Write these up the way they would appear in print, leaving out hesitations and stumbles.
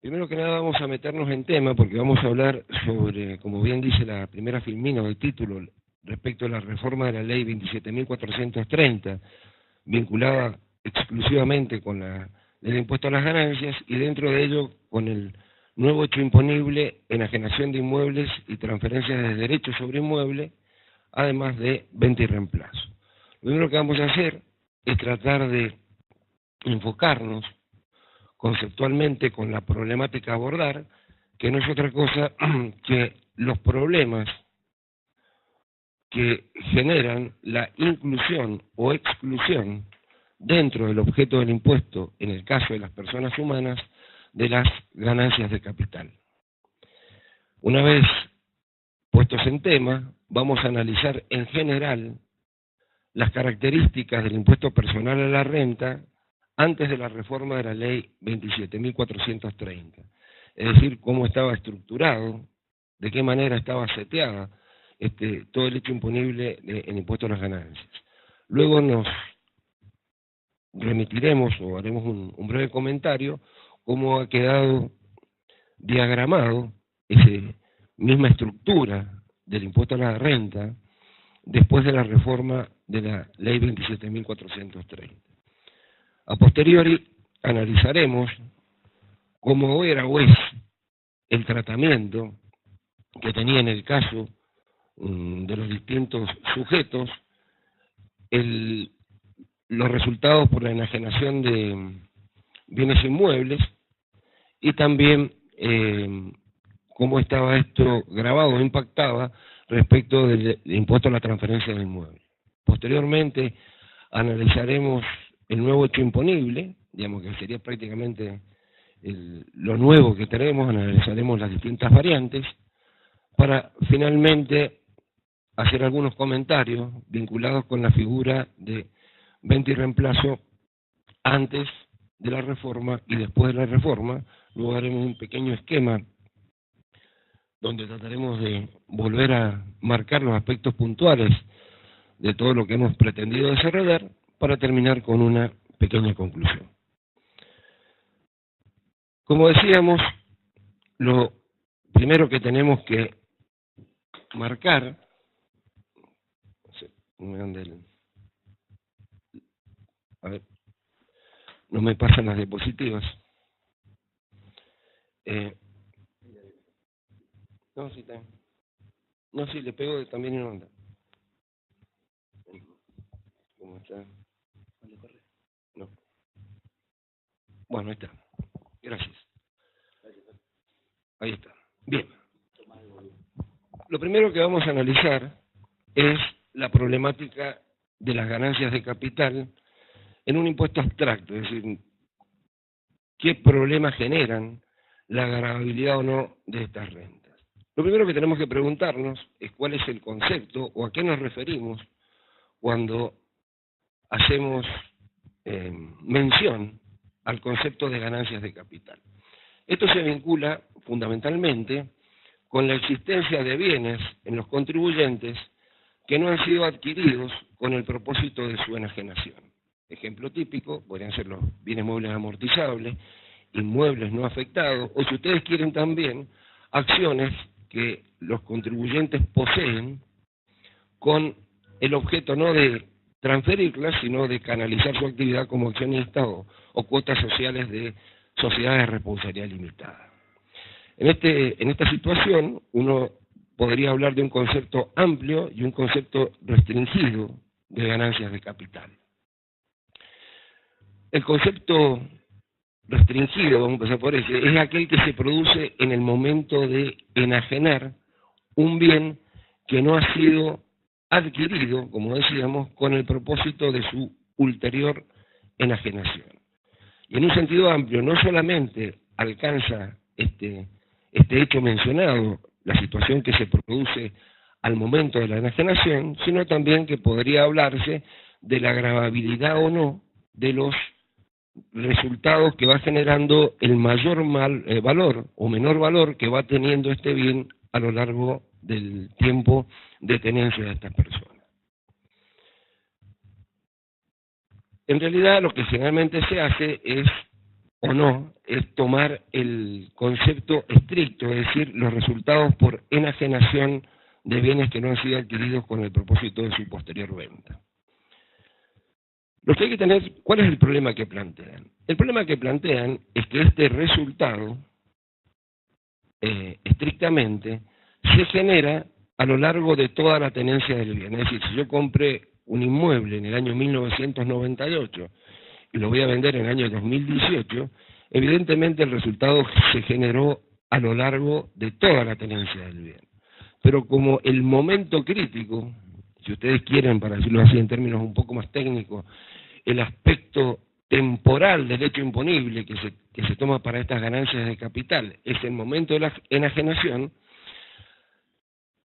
Primero que nada vamos a meternos en tema porque vamos a hablar sobre, como bien dice la primera filmina o el título, respecto a la reforma de la ley 27.430, vinculada exclusivamente con el impuesto a las ganancias y dentro de ello con el nuevo hecho imponible, enajenación de inmuebles y transferencias de derechos sobre inmueble, además de venta y reemplazo. Lo primero que vamos a hacer es tratar de enfocarnos conceptualmente con la problemática a abordar, que no es otra cosa que los problemas que generan la inclusión o exclusión dentro del objeto del impuesto, en el caso de las personas humanas, de las ganancias de capital. Una vez puestos en tema, vamos a analizar en general las características del impuesto personal a la renta antes de la reforma de la ley 27.430, es decir, cómo estaba estructurado, de qué manera estaba seteada todo el hecho imponible en impuesto a las ganancias. Luego nos remitiremos o haremos un breve comentario cómo ha quedado diagramado esa misma estructura del impuesto a la renta después de la reforma de la ley 27.430. A posteriori analizaremos cómo era o es el tratamiento que tenía en el caso de los distintos sujetos los resultados por la enajenación de bienes inmuebles y también cómo estaba esto grabado o impactaba respecto del impuesto a la transferencia de inmuebles. Posteriormente analizaremos el nuevo hecho imponible, digamos que sería prácticamente lo nuevo que tenemos, analizaremos las distintas variantes, para finalmente hacer algunos comentarios vinculados con la figura de venta y reemplazo antes de la reforma y después de la reforma. Luego haremos un pequeño esquema donde trataremos de volver a marcar los aspectos puntuales de todo lo que hemos pretendido desarrollar para terminar con una pequeña conclusión. Como decíamos, lo primero que tenemos que marcar, a ver, no me pasan las diapositivas. No, sí, también. No, sí, le pego también en onda. ¿Cómo está? No. Bueno, ahí está. Gracias. Ahí está. Bien. Lo primero que vamos a analizar es la problemática de las ganancias de capital en un impuesto abstracto, es decir, qué problemas generan la gravabilidad o no de estas rentas. Lo primero que tenemos que preguntarnos es cuál es el concepto o a qué nos referimos cuando hacemos mención al concepto de ganancias de capital. Esto se vincula fundamentalmente con la existencia de bienes en los contribuyentes que no han sido adquiridos con el propósito de su enajenación. Ejemplo típico, podrían ser los bienes muebles amortizables, inmuebles no afectados, o si ustedes quieren también, acciones que los contribuyentes poseen con el objeto no de transferirlas, sino de canalizar su actividad como accionista o cuotas sociales de sociedades de responsabilidad limitada. En esta situación, uno podría hablar de un concepto amplio y un concepto restringido de ganancias de capital. El concepto restringido, vamos a empezar por ese, es aquel que se produce en el momento de enajenar un bien que no ha sido adquirido, como decíamos, con el propósito de su ulterior enajenación. Y en un sentido amplio, no solamente alcanza este hecho mencionado, la situación que se produce al momento de la enajenación, sino también que podría hablarse de la gravabilidad o no de los resultados que va generando el mayor valor o menor valor que va teniendo este bien a lo largo del tiempo de tenencia de estas personas. En realidad lo que generalmente se hace es o no, es tomar el concepto estricto, es decir, los resultados por enajenación de bienes que no han sido adquiridos con el propósito de su posterior venta. Lo que hay que tener, ¿cuál es el problema que plantean? El problema que plantean es que este resultado, estrictamente, se genera a lo largo de toda la tenencia del bien. Es decir, si yo compré un inmueble en el año 1998 y lo voy a vender en el año 2018, evidentemente el resultado se generó a lo largo de toda la tenencia del bien. Pero como el momento crítico, si ustedes quieren, para decirlo así en términos un poco más técnicos, el aspecto temporal del hecho imponible que se toma para estas ganancias de capital es el momento de la enajenación,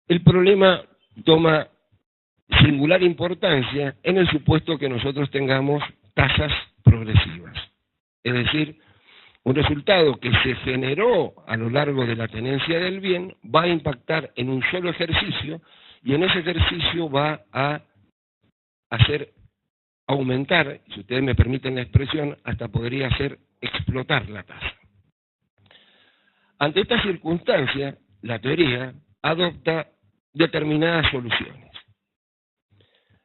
el problema toma singular importancia en el supuesto que nosotros tengamos tasas progresivas. Es decir, un resultado que se generó a lo largo de la tenencia del bien va a impactar en un solo ejercicio y en ese ejercicio va a hacer aumentar, si ustedes me permiten la expresión, hasta podría hacer explotar la tasa. Ante esta circunstancia, la teoría adopta determinadas soluciones.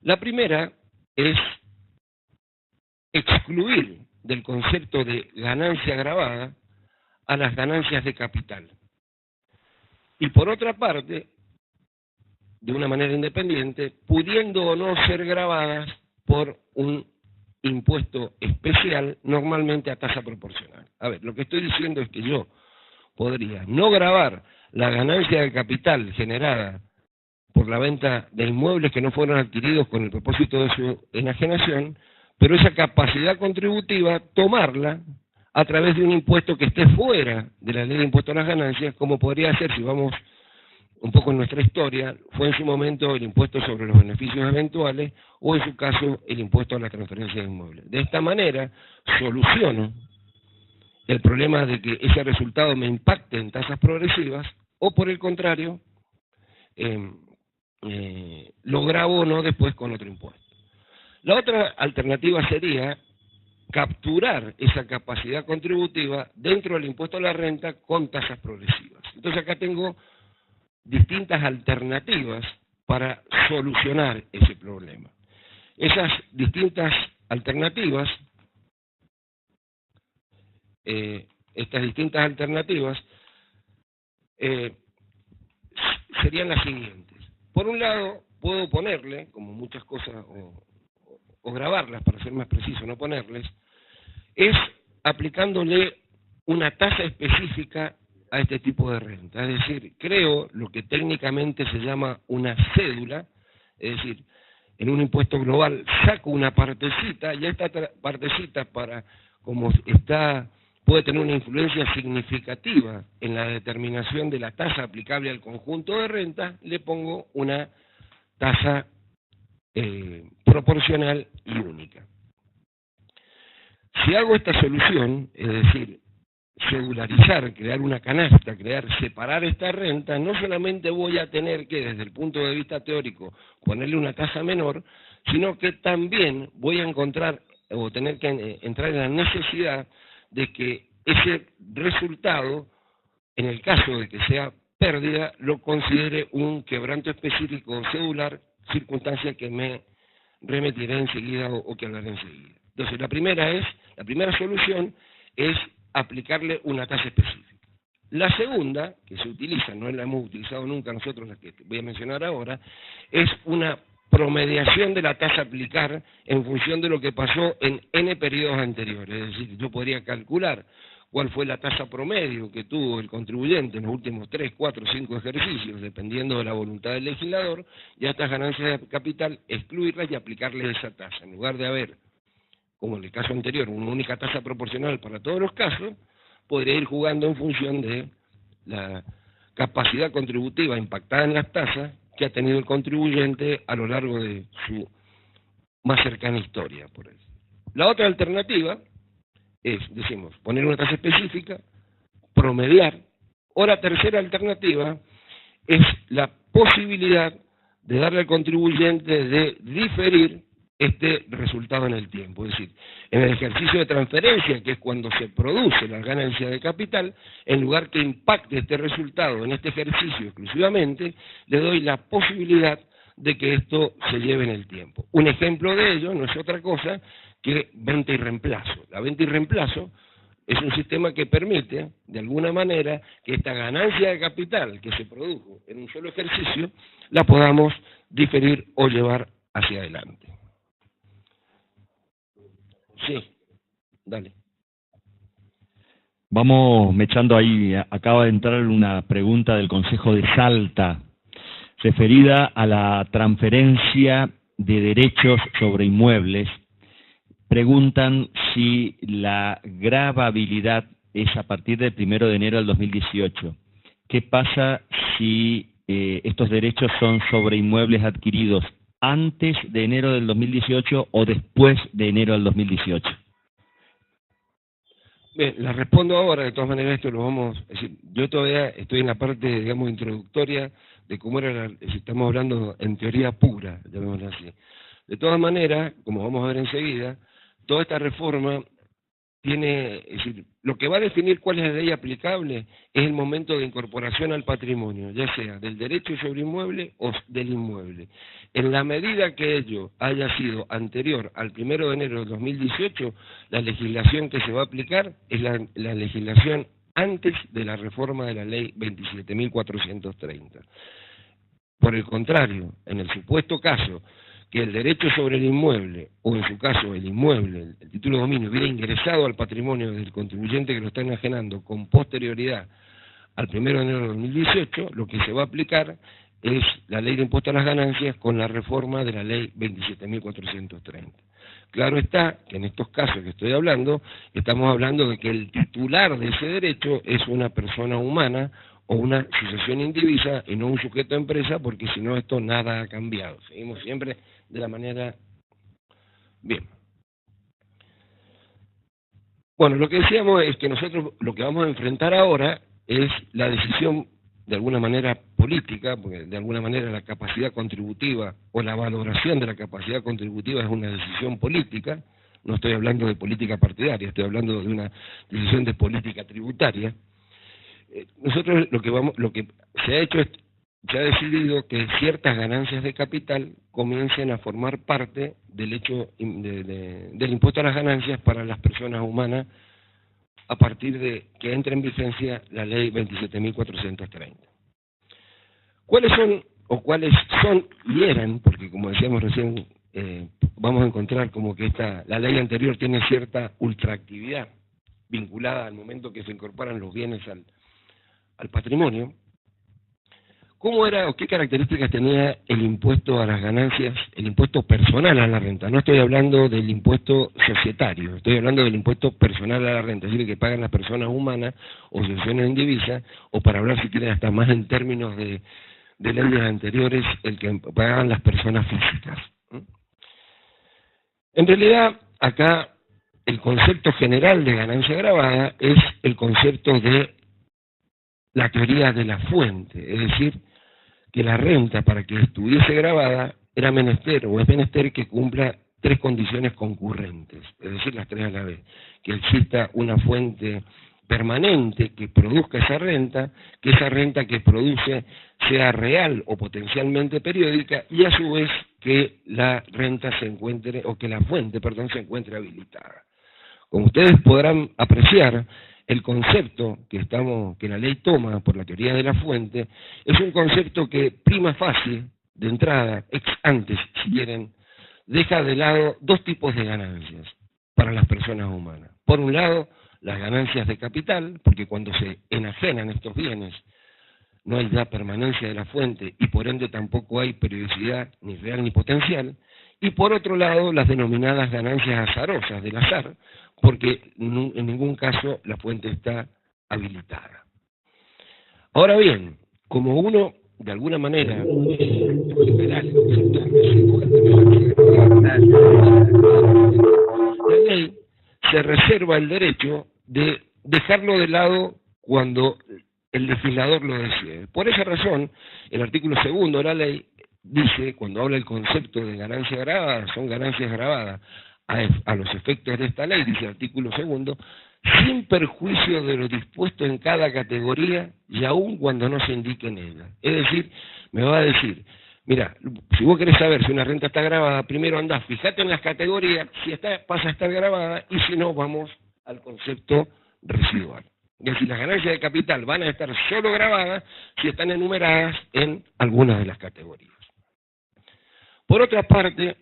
La primera es excluir del concepto de ganancia gravada a las ganancias de capital. Y por otra parte, de una manera independiente, pudiendo o no ser gravadas por un impuesto especial, normalmente a tasa proporcional. A ver, lo que estoy diciendo es que yo podría no gravar la ganancia de capital generada por la venta de inmuebles que no fueron adquiridos con el propósito de su enajenación, pero esa capacidad contributiva tomarla a través de un impuesto que esté fuera de la ley de impuesto a las ganancias, como podría ser, si vamos un poco en nuestra historia, fue en su momento el impuesto sobre los beneficios eventuales o en su caso el impuesto a la transferencia de inmuebles. De esta manera soluciono el problema de que ese resultado me impacte en tasas progresivas o por el contrario lo gravo o no después con otro impuesto. La otra alternativa sería capturar esa capacidad contributiva dentro del impuesto a la renta con tasas progresivas. Entonces acá tengo distintas alternativas para solucionar ese problema. Esas distintas alternativas, serían las siguientes. Por un lado, puedo ponerle, como muchas cosas, o grabarlas, para ser más preciso, no ponerles, es aplicándole una tasa específica a este tipo de renta. Es decir, creo lo que técnicamente se llama una cédula, es decir, en un impuesto global saco una partecita y a esta partecita, como puede tener una influencia significativa en la determinación de la tasa aplicable al conjunto de renta, le pongo una tasa proporcional y única. Si hago esta solución, es decir, cedularizar, crear una canasta, separar esta renta, no solamente voy a tener que, desde el punto de vista teórico, ponerle una tasa menor, sino que también voy a encontrar o tener que entrar en la necesidad de que ese resultado, en el caso de que sea pérdida, lo considere un quebranto específico cedular, circunstancia que me remitiré enseguida o que hablaré enseguida. Entonces, la primera solución es aplicarle una tasa específica. La segunda, que se utiliza, no la hemos utilizado nunca nosotros, la que voy a mencionar ahora, es una promediación de la tasa a aplicar en función de lo que pasó en N periodos anteriores. Es decir, yo podría calcular cuál fue la tasa promedio que tuvo el contribuyente en los últimos 3, 4, 5 ejercicios, dependiendo de la voluntad del legislador, y a estas ganancias de capital excluirlas y aplicarles esa tasa. En lugar de haber, como en el caso anterior, una única tasa proporcional para todos los casos, podría ir jugando en función de la capacidad contributiva impactada en las tasas que ha tenido el contribuyente a lo largo de su más cercana historia, por eso. La otra alternativa es, decimos, poner una tasa específica, promediar, o la tercera alternativa es la posibilidad de darle al contribuyente de diferir este resultado en el tiempo. Es decir, en el ejercicio de transferencia, que es cuando se produce la ganancia de capital, en lugar que impacte este resultado en este ejercicio exclusivamente, le doy la posibilidad de que esto se lleve en el tiempo. Un ejemplo de ello no es otra cosa que venta y reemplazo. La venta y reemplazo es un sistema que permite, de alguna manera, que esta ganancia de capital que se produjo en un solo ejercicio, la podamos diferir o llevar hacia adelante. Sí, dale. Vamos mechando ahí, acaba de entrar una pregunta del Consejo de Salta, referida a la transferencia de derechos sobre inmuebles. Preguntan si la gravabilidad es a partir del 1 de enero del 2018. ¿Qué pasa si estos derechos son sobre inmuebles adquiridos antes de enero del 2018 o después de enero del 2018? Bien, la respondo ahora. De todas maneras esto lo vamos, es decir, yo todavía estoy en la parte, digamos, introductoria de cómo era, si estamos hablando en teoría pura, llamémoslo así. De todas maneras, como vamos a ver enseguida, toda esta reforma tiene, es decir, lo que va a definir cuál es la ley aplicable es el momento de incorporación al patrimonio, ya sea del derecho sobre inmueble o del inmueble. En la medida que ello haya sido anterior al 1 de enero de 2018, la legislación que se va a aplicar es la legislación antes de la reforma de la ley 27.430. Por el contrario, en el supuesto caso que el derecho sobre el inmueble, o en su caso el inmueble, el título de dominio, hubiera ingresado al patrimonio del contribuyente que lo está enajenando con posterioridad al 1 de enero de 2018, lo que se va a aplicar es la ley de impuesto a las ganancias con la reforma de la ley 27.430. Claro está que en estos casos que estoy hablando, estamos hablando de que el titular de ese derecho es una persona humana o una sucesión indivisa y no un sujeto de empresa, porque si no esto nada ha cambiado. Seguimos siempre de la manera... Bien. Bueno, lo que decíamos es que nosotros lo que vamos a enfrentar ahora es la decisión de alguna manera política, porque de alguna manera la capacidad contributiva o la valoración de la capacidad contributiva es una decisión política. No estoy hablando de política partidaria, estoy hablando de una decisión de política tributaria. Nosotros lo que se ha hecho es, se ha decidido que ciertas ganancias de capital comiencen a formar parte del hecho del impuesto a las ganancias para las personas humanas a partir de que entre en vigencia la ley 27.430. ¿Cuáles son y eran, porque como decíamos recién, vamos a encontrar como que la ley anterior tiene cierta ultraactividad vinculada al momento que se incorporan los bienes al patrimonio? ¿Cómo era o qué características tenía el impuesto a las ganancias, el impuesto personal a la renta? No estoy hablando del impuesto societario, estoy hablando del impuesto personal a la renta, es decir, que pagan las personas humanas o sucesiones indivisas, o para hablar si quieren hasta más en términos de leyes anteriores, el que pagaban las personas físicas. En realidad, acá el concepto general de ganancia gravada es el concepto de la teoría de la fuente, es decir, que la renta para que estuviese gravada era menester o es menester que cumpla tres condiciones concurrentes, es decir, las tres a la vez: que exista una fuente permanente que produzca esa renta, que esa renta que produce sea real o potencialmente periódica, y a su vez que la renta se encuentre, o que la fuente, perdón, se encuentre habilitada. Como ustedes podrán apreciar, el concepto que la ley toma por la teoría de la fuente es un concepto que prima facie, de entrada, ex antes, si quieren, deja de lado dos tipos de ganancias para las personas humanas. Por un lado, las ganancias de capital, porque cuando se enajenan estos bienes no hay ya permanencia de la fuente y por ende tampoco hay periodicidad ni real ni potencial. Y por otro lado, las denominadas ganancias azarosas del azar, porque en ningún caso la fuente está habilitada. Ahora bien, como uno, de alguna manera, la ley se reserva el derecho de dejarlo de lado cuando el legislador lo decide. Por esa razón, el artículo 2 de la ley dice, cuando habla el concepto de ganancia grabada, son ganancias grabadas a los efectos de esta ley, dice el artículo 2, sin perjuicio de lo dispuesto en cada categoría y aun cuando no se indique en ella. Es decir, me va a decir, mira, si vos querés saber si una renta está grabada, primero andás, fíjate en las categorías, si pasa a estar grabada, y si no, vamos al concepto residual. Es decir, las ganancias de capital van a estar solo grabadas si están enumeradas en algunas de las categorías. Por otra parte,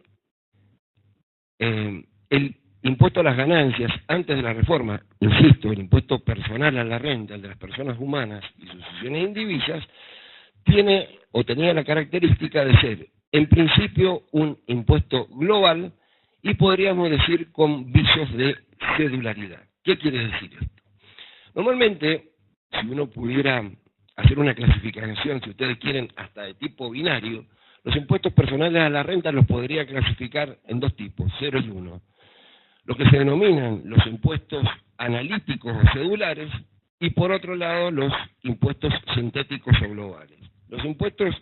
el impuesto a las ganancias, antes de la reforma, insisto, el impuesto personal a la renta, el de las personas humanas y sucesiones indivisas, tiene o tenía la característica de ser, en principio, un impuesto global y podríamos decir con visos de cedularidad. ¿Qué quiere decir esto? Normalmente, si uno pudiera hacer una clasificación, si ustedes quieren, hasta de tipo binario, los impuestos personales a la renta los podría clasificar en dos tipos, 0 y 1. Lo que se denominan los impuestos analíticos o cedulares, y por otro lado los impuestos sintéticos o globales. Los impuestos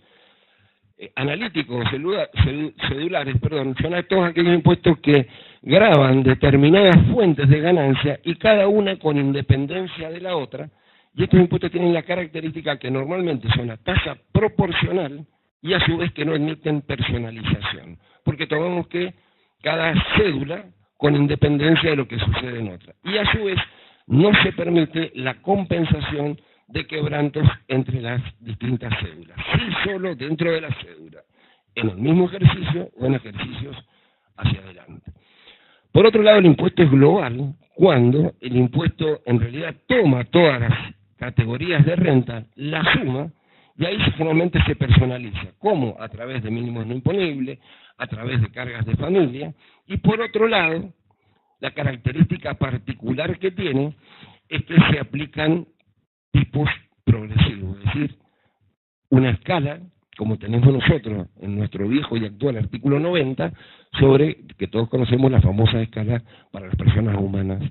analíticos o cedulares, son todos aquellos impuestos que gravan determinadas fuentes de ganancia y cada una con independencia de la otra, y estos impuestos tienen la característica que normalmente son a tasa proporcional y a su vez que no admiten personalización, porque tomamos que cada cédula con independencia de lo que sucede en otra, y a su vez no se permite la compensación de quebrantos entre las distintas cédulas, sí solo dentro de la cédula, en el mismo ejercicio o en ejercicios hacia adelante. Por otro lado, el impuesto es global cuando el impuesto en realidad toma todas las categorías de renta, la suma, y ahí generalmente se personaliza, como a través de mínimos no imponibles, a través de cargas de familia, y por otro lado, la característica particular que tiene es que se aplican tipos progresivos, es decir, una escala, como tenemos nosotros en nuestro viejo y actual artículo 90, sobre, que todos conocemos, la famosa escala para las personas humanas.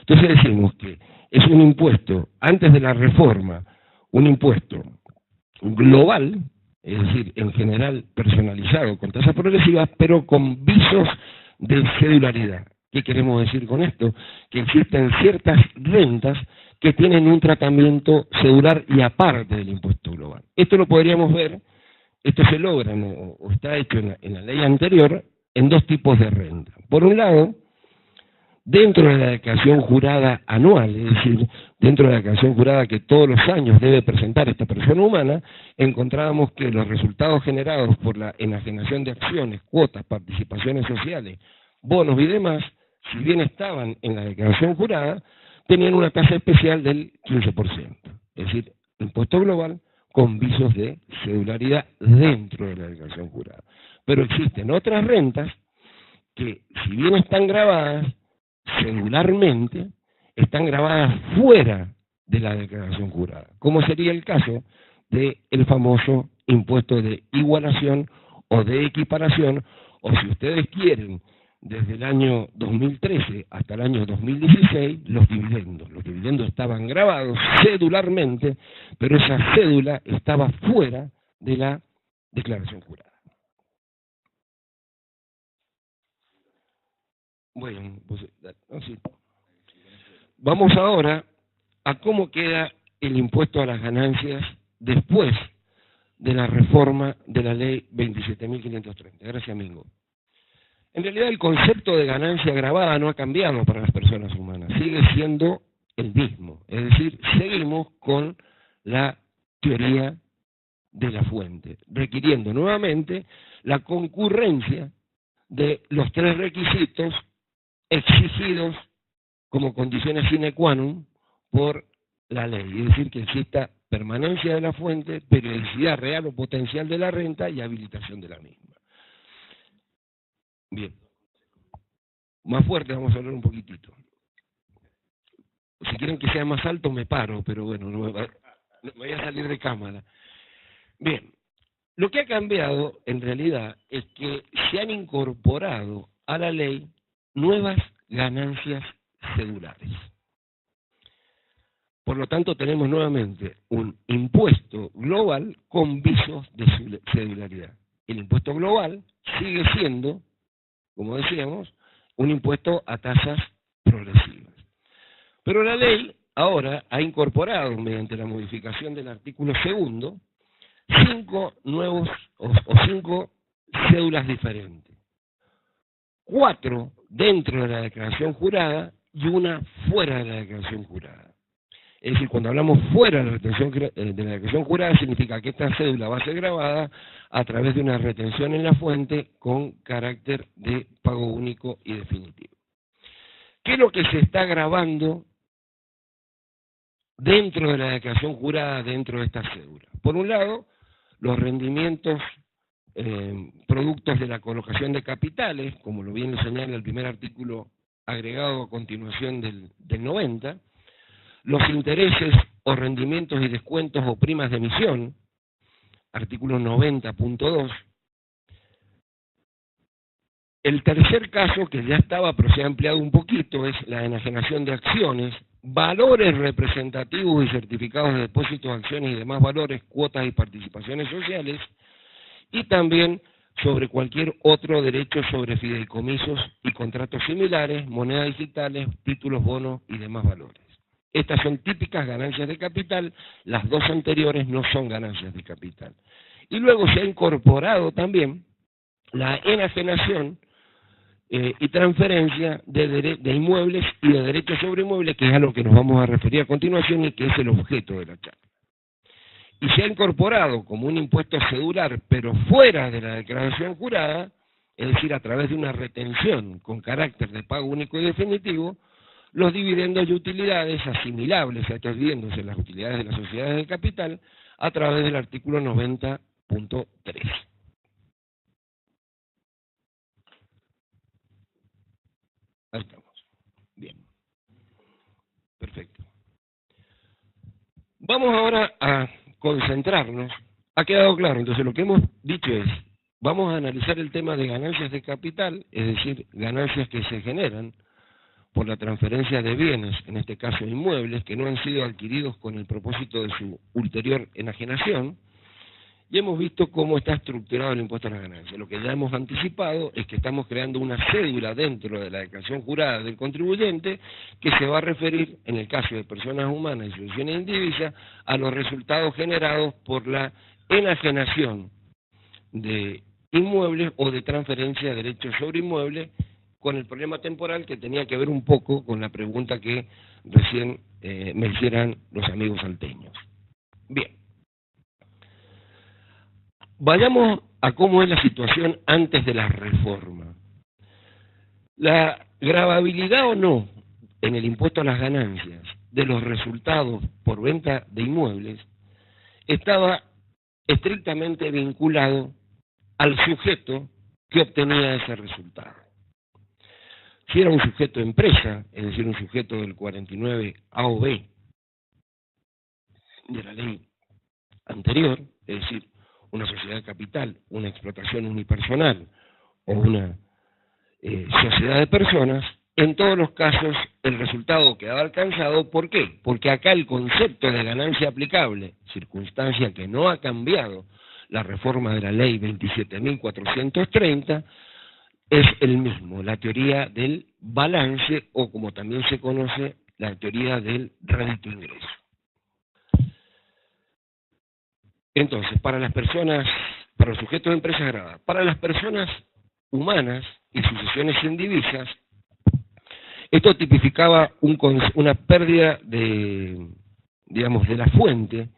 Entonces decimos que es un impuesto, antes de la reforma, un impuesto global, es decir, en general personalizado con tasas progresivas, pero con visos de cedularidad. ¿Qué queremos decir con esto? Que existen ciertas rentas que tienen un tratamiento cedular y aparte del impuesto global. Esto lo podríamos ver, esto se logra o está hecho en la ley anterior en dos tipos de renta. Por un lado, dentro de la declaración jurada anual, es decir, dentro de la declaración jurada que todos los años debe presentar esta persona humana, encontrábamos que los resultados generados por la enajenación de acciones, cuotas, participaciones sociales, bonos y demás, si bien estaban en la declaración jurada, tenían una tasa especial del 15%, es decir, impuesto global con visos de cedularidad dentro de la declaración jurada. Pero existen otras rentas que, si bien están grabadas cedularmente, están grabadas fuera de la declaración jurada, como sería el caso del famoso impuesto de igualación o de equiparación, o si ustedes quieren, desde el año 2013 hasta el año 2016, los dividendos. Los dividendos estaban grabados cedularmente, pero esa cédula estaba fuera de la declaración jurada. Bueno, pues, sí. Vamos ahora a cómo queda el impuesto a las ganancias después de la reforma de la ley 27.530. Gracias, Mingo. En realidad el concepto de ganancia agravada no ha cambiado para las personas humanas, sigue siendo el mismo, es decir, seguimos con la teoría de la fuente, requiriendo nuevamente la concurrencia de los tres requisitos exigidos como condiciones sine qua non por la ley, es decir, que exista permanencia de la fuente, periodicidad real o potencial de la renta y habilitación de la misma. Bien, más fuerte vamos a hablar un poquitito. Si quieren que sea más alto me paro, pero bueno, no voy a salir de cámara. Bien, lo que ha cambiado en realidad es que se han incorporado a la ley nuevas ganancias cedulares. Por lo tanto, tenemos nuevamente un impuesto global con visos de cedularidad. el impuesto global sigue siendo, como decíamos, un impuesto a tasas progresivas. Pero la ley ahora ha incorporado, mediante la modificación del artículo 2, 5 nuevos o 5 cédulas diferentes. 4 dentro de la declaración jurada y una fuera de la declaración jurada. Es decir, cuando hablamos fuera de la declaración jurada, significa que esta cédula va a ser grabada a través de una retención en la fuente con carácter de pago único y definitivo. ¿Qué es lo que se está grabando dentro de la declaración jurada, dentro de esta cédula? Por un lado, los rendimientos productos de la colocación de capitales, como lo viene señala el primer artículo agregado a continuación del 90, los intereses o rendimientos y descuentos o primas de emisión, artículo 90.2. El tercer caso, que ya estaba, pero se ha ampliado un poquito, es la enajenación de acciones, valores representativos y certificados de depósitos, acciones y demás valores, cuotas y participaciones sociales, y también sobre cualquier otro derecho sobre fideicomisos y contratos similares, monedas digitales, títulos, bonos y demás valores. Estas son típicas ganancias de capital, las dos anteriores no son ganancias de capital. Y luego se ha incorporado también la enajenación y transferencia de inmuebles y de derechos sobre inmuebles, que es a lo que nos vamos a referir a continuación y que es el objeto de la charla. Y se ha incorporado como un impuesto cedular, pero fuera de la declaración jurada, es decir, a través de una retención con carácter de pago único y definitivo, los dividendos y utilidades asimilables a estos dividendos en las utilidades de las sociedades de capital a través del artículo 90.3. Ahí estamos. Bien. Perfecto. Vamos ahora a concentrarnos. Ha quedado claro, entonces lo que hemos dicho es, vamos a analizar el tema de ganancias de capital, es decir, ganancias que se generan por la transferencia de bienes, en este caso inmuebles, que no han sido adquiridos con el propósito de su ulterior enajenación, y hemos visto cómo está estructurado el impuesto a las ganancias. Lo que ya hemos anticipado es que estamos creando una cédula dentro de la declaración jurada del contribuyente que se va a referir, en el caso de personas humanas y sucesiones indivisas, a los resultados generados por la enajenación de inmuebles o de transferencia de derechos sobre inmuebles, con el problema temporal que tenía que ver un poco con la pregunta que recién me hicieran los amigos salteños. Bien. Vayamos a cómo es la situación antes de la reforma. La gravabilidad o no en el impuesto a las ganancias de los resultados por venta de inmuebles estaba estrictamente vinculado al sujeto que obtenía ese resultado. Si era un sujeto empresa, es decir, un sujeto del 49 A o B de la ley anterior, es decir, una sociedad de capital, una explotación unipersonal o una sociedad de personas, en todos los casos el resultado quedaba alcanzado. ¿Por qué? Porque acá el concepto de ganancia aplicable, circunstancia que no ha cambiado la reforma de la ley 27.430, es el mismo, la teoría del balance, o como también se conoce, la teoría del rédito ingreso. Entonces, para las personas, para los sujetos de empresas grabadas, para las personas humanas y sucesiones indivisas, esto tipificaba una pérdida de, digamos, de la fuente,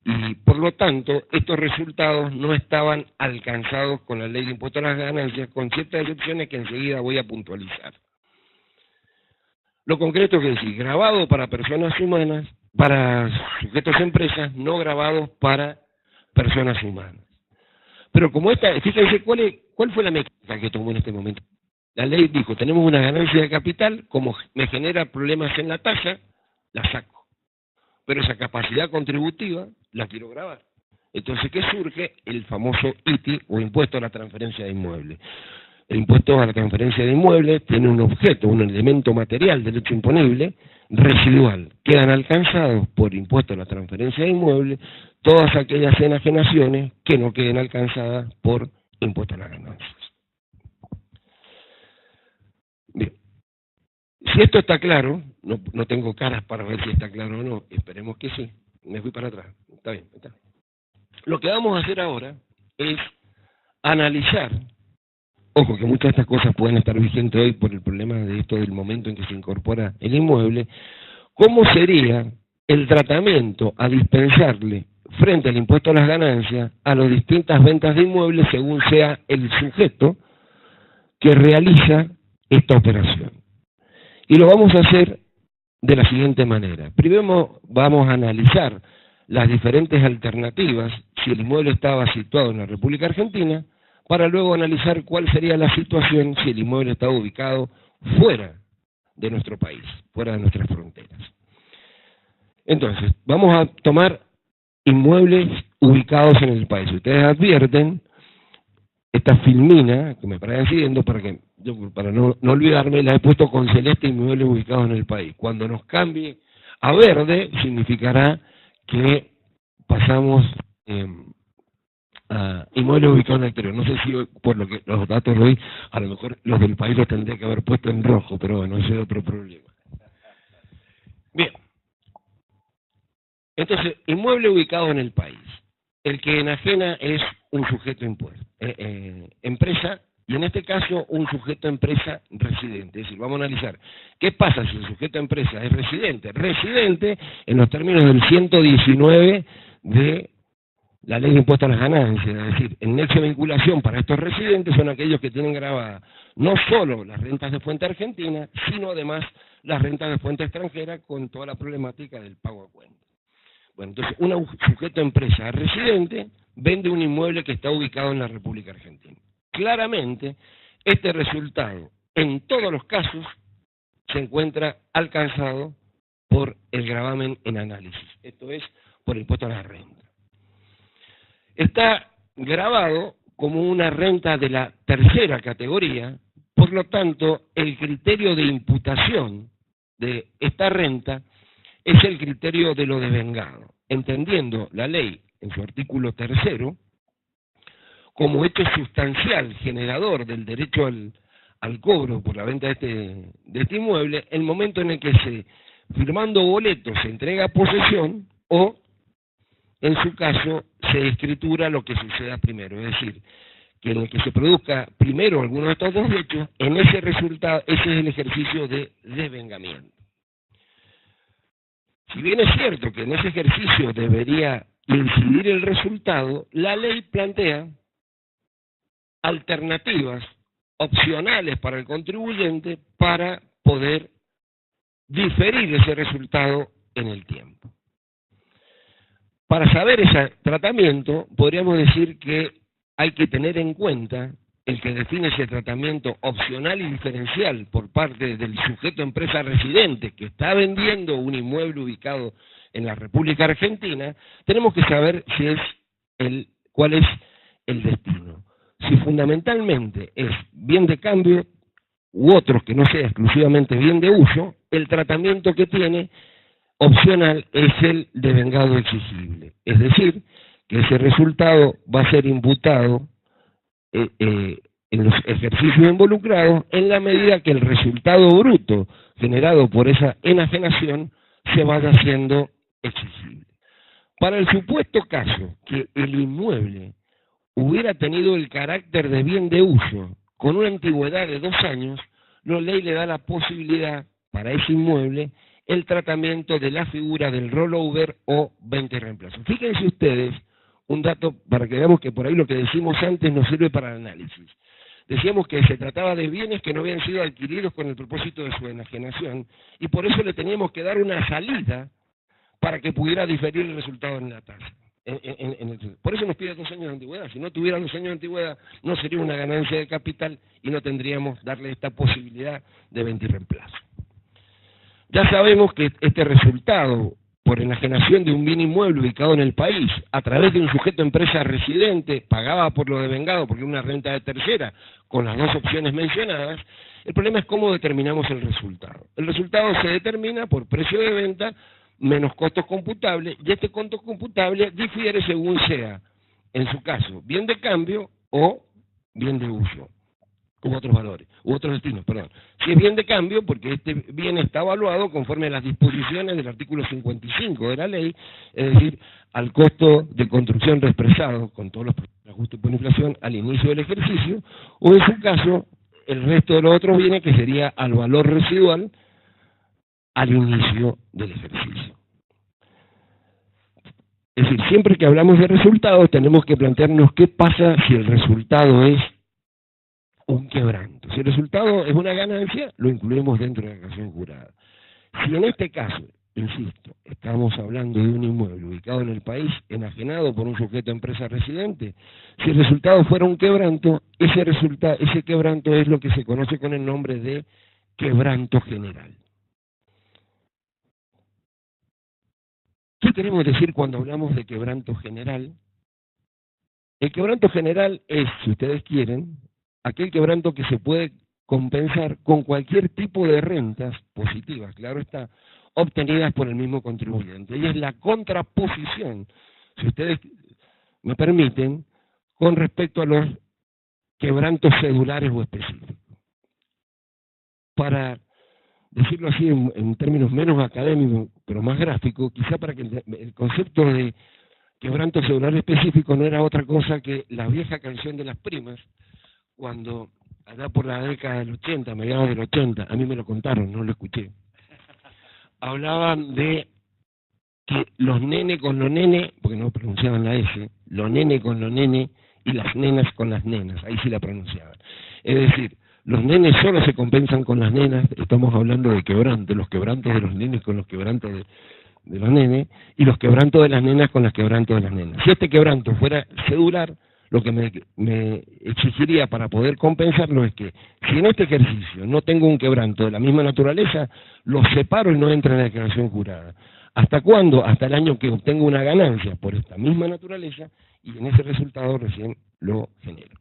y por lo tanto estos resultados no estaban alcanzados con la ley de impuesto a las ganancias, con ciertas excepciones que enseguida voy a puntualizar. Lo concreto es decir, grabado para personas humanas, para sujetos de empresas, no grabados para personas humanas. Pero como esta, fíjense cuál fue la mecánica que tomó en este momento. La ley dijo, tenemos una ganancia de capital, como me genera problemas en la tasa, la saco. Pero esa capacidad contributiva la quiero grabar. Entonces, ¿qué surge? El famoso ITI, o impuesto a la transferencia de inmuebles. El impuesto a la transferencia de inmuebles tiene un objeto, un elemento material, derecho imponible, residual. Quedan alcanzados por impuesto a la transferencia de inmuebles todas aquellas enajenaciones que no queden alcanzadas por impuesto a las ganancias. Bien. Si esto está claro, no tengo caras para ver si está claro o no, esperemos que sí. Me fui para atrás, está bien. Está. Lo que vamos a hacer ahora es analizar, ojo que muchas de estas cosas pueden estar vigentes hoy por el problema de esto del momento en que se incorpora el inmueble, cómo sería el tratamiento a dispensarle frente al impuesto a las ganancias a las distintas ventas de inmuebles según sea el sujeto que realiza esta operación. Y lo vamos a hacer de la siguiente manera. Primero vamos a analizar las diferentes alternativas si el inmueble estaba situado en la República Argentina, para luego analizar cuál sería la situación si el inmueble estaba ubicado fuera de nuestro país, fuera de nuestras fronteras. Entonces, vamos a tomar inmuebles ubicados en el país. Ustedes advierten, esta filmina, que me paran siguiendo, para no olvidarme, la he puesto con celeste inmuebles ubicados en el país. Cuando nos cambie a verde, significará que pasamos a inmuebles ubicados en el exterior. No sé si por lo que los datos de hoy, a lo mejor los del país los tendría que haber puesto en rojo, pero bueno, ese es otro problema. Bien. Entonces, inmueble ubicado en el país. El que enajena es un sujeto impuesto, empresa, y en este caso un sujeto empresa residente. Es decir, vamos a analizar qué pasa si el sujeto empresa es residente. Residente en los términos del 119 de la ley de impuesto a las ganancias. Es decir, el nexo de vinculación para estos residentes son aquellos que tienen grabadas no solo las rentas de fuente argentina, sino además las rentas de fuente extranjera con toda la problemática del pago a cuenta. Bueno, entonces, un sujeto empresa residente vende un inmueble que está ubicado en la República Argentina. Claramente, este resultado, en todos los casos, se encuentra alcanzado por el gravamen en análisis. Esto es, por el impuesto a la renta. Está grabado como una renta de la tercera categoría, por lo tanto, el criterio de imputación de esta renta es el criterio de lo devengado, entendiendo la ley en su artículo 3º como hecho sustancial generador del derecho al cobro por la venta de este inmueble, el momento en el que firmando boleto se entrega posesión o, en su caso, se escritura lo que suceda primero, es decir, que en el que se produzca primero alguno de estos dos hechos, en ese resultado, ese es el ejercicio de devengamiento. Si bien es cierto que en ese ejercicio debería incidir el resultado, la ley plantea alternativas opcionales para el contribuyente para poder diferir ese resultado en el tiempo. Para saber ese tratamiento, podríamos decir que hay que tener en cuenta el que define ese tratamiento opcional y diferencial por parte del sujeto empresa residente que está vendiendo un inmueble ubicado en la República Argentina. Tenemos que saber cuál es el destino. Si fundamentalmente es bien de cambio u otros que no sea exclusivamente bien de uso, el tratamiento que tiene opcional es el devengado exigible. Es decir, que ese resultado va a ser imputado en los ejercicios involucrados en la medida que el resultado bruto generado por esa enajenación se vaya haciendo exigible. Para el supuesto caso que el inmueble hubiera tenido el carácter de bien de uso con una antigüedad de 2 años, la ley le da la posibilidad para ese inmueble el tratamiento de la figura del rollover o 20 reemplazos. Fíjense ustedes un dato para que veamos que por ahí lo que decimos antes nos sirve para el análisis. Decíamos que se trataba de bienes que no habían sido adquiridos con el propósito de su enajenación y por eso le teníamos que dar una salida para que pudiera diferir el resultado en la tasa. Por eso nos pide 2 años de antigüedad. Si no tuviera 2 años de antigüedad, no sería una ganancia de capital y no tendríamos darle esta posibilidad de 20 reemplazos. Ya sabemos que este resultado por enajenación de un bien inmueble ubicado en el país, a través de un sujeto empresa residente, pagaba por lo devengado porque era una renta de tercera, con las 2 opciones mencionadas. El problema es cómo determinamos el resultado. El resultado se determina por precio de venta menos costos computables, y este costo computable difiere según sea, en su caso, bien de cambio o bien de uso, u otros valores, u otros destinos, perdón. Si es bien de cambio, porque este bien está evaluado conforme a las disposiciones del artículo 55 de la ley, es decir, al costo de construcción reexpresado, con todos los ajustes por inflación, al inicio del ejercicio, o en su caso, el resto de los otros bienes, que sería al valor residual al inicio del ejercicio. Es decir, siempre que hablamos de resultados, tenemos que plantearnos qué pasa si el resultado es un quebranto. Si el resultado es una ganancia, lo incluimos dentro de la declaración jurada. Si en este caso, insisto, estamos hablando de un inmueble ubicado en el país, enajenado por un sujeto de empresa residente, si el resultado fuera un quebranto, ese quebranto es lo que se conoce con el nombre de quebranto general. ¿Qué queremos decir cuando hablamos de quebranto general? El quebranto general es, si ustedes quieren, aquel quebranto que se puede compensar con cualquier tipo de rentas positivas, claro está, obtenidas por el mismo contribuyente. Y es la contraposición, si ustedes me permiten, con respecto a los quebrantos cedulares o específicos. Para decirlo así en términos menos académicos, pero más gráficos, quizá para que el concepto de quebranto cedular específico no era otra cosa que la vieja canción de las primas, cuando allá por la década del 80, mediados del 80, a mí me lo contaron, no lo escuché, hablaban de que los nenes con los nenes, porque no pronunciaban la S, los nenes con los nenes y las nenas con las nenas, ahí sí la pronunciaban. Es decir, los nenes solo se compensan con las nenas, estamos hablando de quebrantos, los quebrantos de los nenes con los quebrantos de los nenes, y los quebrantos de las nenas con los quebrantos de las nenas. Si este quebranto fuera cedular, lo que me exigiría para poder compensarlo es que, si en este ejercicio no tengo un quebranto de la misma naturaleza, lo separo y no entra en la declaración jurada. ¿Hasta cuándo? Hasta el año que obtengo una ganancia por esta misma naturaleza, y en ese resultado recién lo genero.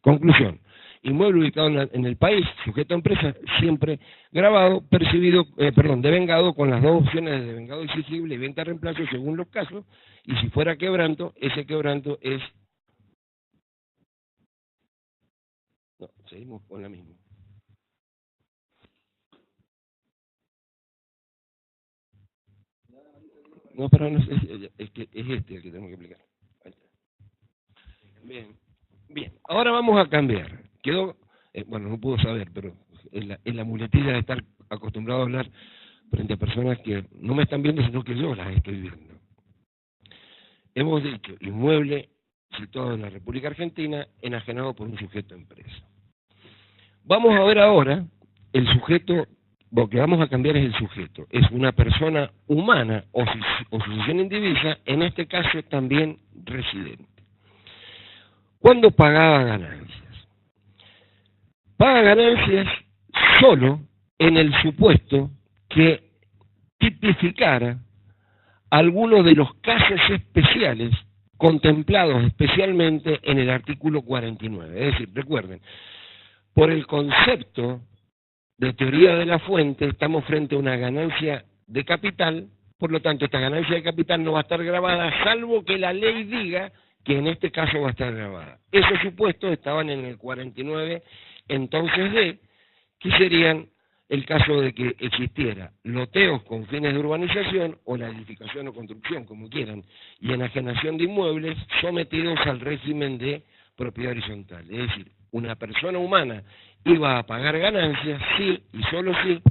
Conclusión: inmueble ubicado en el país, sujeto a empresa, siempre grabado, devengado, con las dos opciones de devengado exigible y venta a reemplazo según los casos, y si fuera quebranto, ese quebranto es... No, seguimos con la misma. No, pero no, es que es este el que tenemos que aplicar. Bien, ahora vamos a cambiar. Quedó, bueno, no puedo saber, pero en la muletilla de estar acostumbrado a hablar frente a personas que no me están viendo, sino que yo las estoy viendo. Hemos dicho inmueble situado en la República Argentina, enajenado por un sujeto de empresa. Vamos a ver ahora el sujeto, lo que vamos a cambiar es el sujeto. Es una persona humana o sucesión indivisa, en este caso también residente. ¿Cuándo pagaba ganancias? Paga ganancias solo en el supuesto que tipificara algunos de los casos especiales contemplados especialmente en el artículo 49. Es decir, recuerden, por el concepto de teoría de la fuente, estamos frente a una ganancia de capital, por lo tanto, esta ganancia de capital no va a estar grabada, salvo que la ley diga que en este caso va a estar grabada. Esos supuestos estaban en el 49, entonces que serían el caso de que existiera loteos con fines de urbanización o la edificación o construcción, como quieran, y enajenación de inmuebles sometidos al régimen de propiedad horizontal. Es decir, una persona humana iba a pagar ganancias sí y solo sí,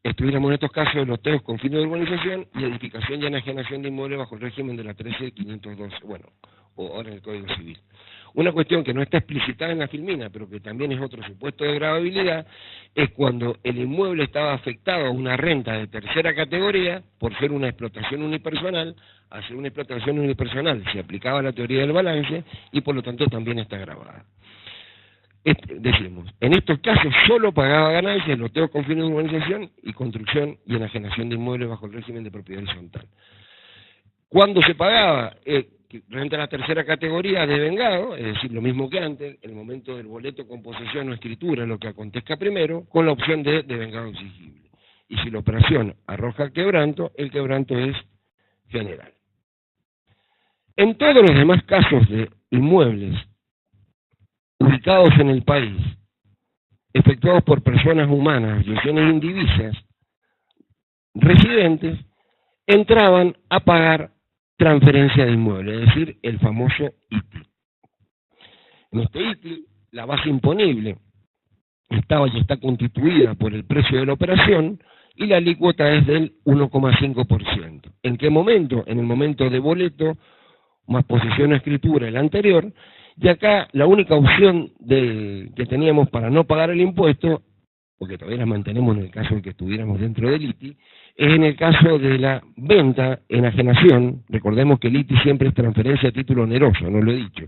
estuviéramos en estos casos de loteos con fines de urbanización y edificación y enajenación de inmuebles bajo el régimen de la 13.512, bueno, o ahora en el Código Civil. Una cuestión que no está explicitada en la filmina, pero que también es otro supuesto de gravabilidad, es cuando el inmueble estaba afectado a una renta de tercera categoría, por ser una explotación unipersonal, al ser una explotación unipersonal se aplicaba la teoría del balance y por lo tanto también está grabada. Decimos, en estos casos solo pagaba ganancias, loteo con fines de urbanización y construcción y enajenación de inmuebles bajo el régimen de propiedad horizontal. ¿Cuándo se pagaba? Renta a la tercera categoría devengado, es decir, lo mismo que antes, en el momento del boleto con posesión o escritura, lo que acontezca primero, con la opción de devengado exigible. Y si la operación arroja quebranto, el quebranto es general. En todos los demás casos de inmuebles ubicados en el país, efectuados por personas humanas, lesiones indivisas, residentes, entraban a pagar transferencia de inmueble, es decir, el famoso ITI. En este ITI, la base imponible estaba y está constituida por el precio de la operación y la alícuota es del 1,5%. ¿En qué momento? En el momento de boleto más posesión o escritura, el anterior, y acá la única opción que teníamos para no pagar el impuesto, porque todavía la mantenemos en el caso de que estuviéramos dentro del ITI, es en el caso de la venta, enajenación. Recordemos que el ITI siempre es transferencia a título oneroso, no lo he dicho.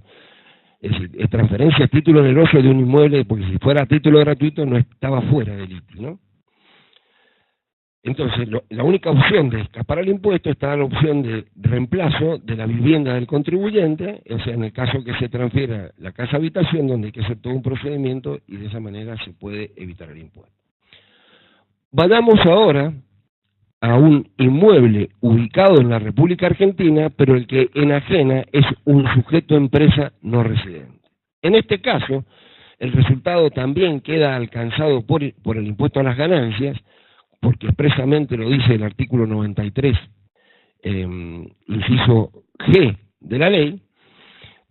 Es decir, es transferencia a título oneroso de un inmueble, porque si fuera a título gratuito no estaba fuera del ITI, ¿no? Entonces, la única opción de escapar al impuesto está la opción de reemplazo de la vivienda del contribuyente, o sea, en el caso que se transfiera la casa habitación, donde hay que hacer todo un procedimiento y de esa manera se puede evitar el impuesto. Vayamos ahora a un inmueble ubicado en la República Argentina, pero el que enajena es un sujeto empresa no residente. En este caso, el resultado también queda alcanzado por el impuesto a las ganancias, porque expresamente lo dice el artículo 93, inciso G de la ley,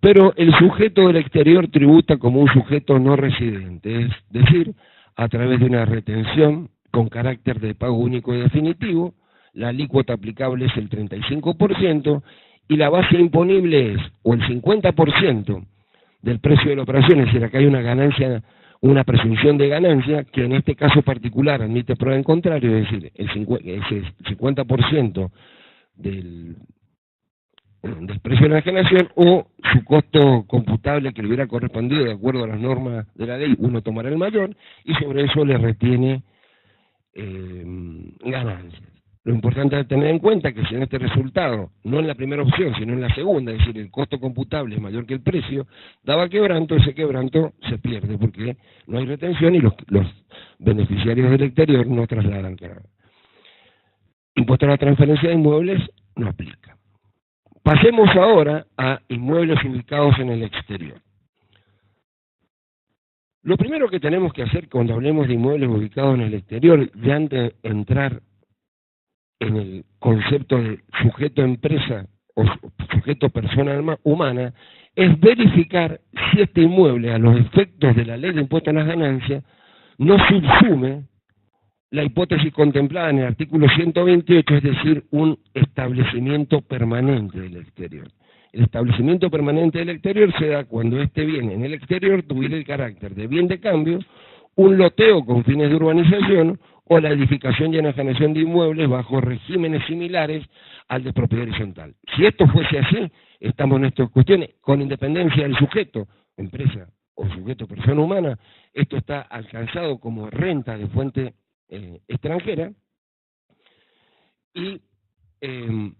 pero el sujeto del exterior tributa como un sujeto no residente, es decir, a través de una retención con carácter de pago único y definitivo. La alícuota aplicable es el 35% y la base imponible es o el 50% del precio de la operación, es decir, acá hay una ganancia, una presunción de ganancia, que en este caso particular admite prueba en contrario, es decir, el 50% del precio de la enajenación o su costo computable que le hubiera correspondido de acuerdo a las normas de la ley, uno tomará el mayor y sobre eso le retiene ganancias. Lo importante es tener en cuenta que si en este resultado, no en la primera opción, sino en la segunda, es decir, el costo computable es mayor que el precio, daba quebranto, ese quebranto se pierde porque no hay retención y los beneficiarios del exterior no trasladan carga. Impuesto a la transferencia de inmuebles no aplica. Pasemos ahora a inmuebles ubicados en el exterior. Lo primero que tenemos que hacer cuando hablemos de inmuebles ubicados en el exterior, ya antes de entrar en el concepto de sujeto empresa o sujeto persona humana, es verificar si este inmueble, a los efectos de la ley de impuesto a las ganancias, no subsume la hipótesis contemplada en el artículo 128, es decir, un establecimiento permanente del exterior. El establecimiento permanente del exterior se da cuando este bien en el exterior tuviera el carácter de bien de cambio, un loteo con fines de urbanización o la edificación y enajenación de inmuebles bajo regímenes similares al de propiedad horizontal. Si esto fuese así, estamos en estas cuestiones, con independencia del sujeto, empresa o sujeto persona humana, esto está alcanzado como renta de fuente extranjera y en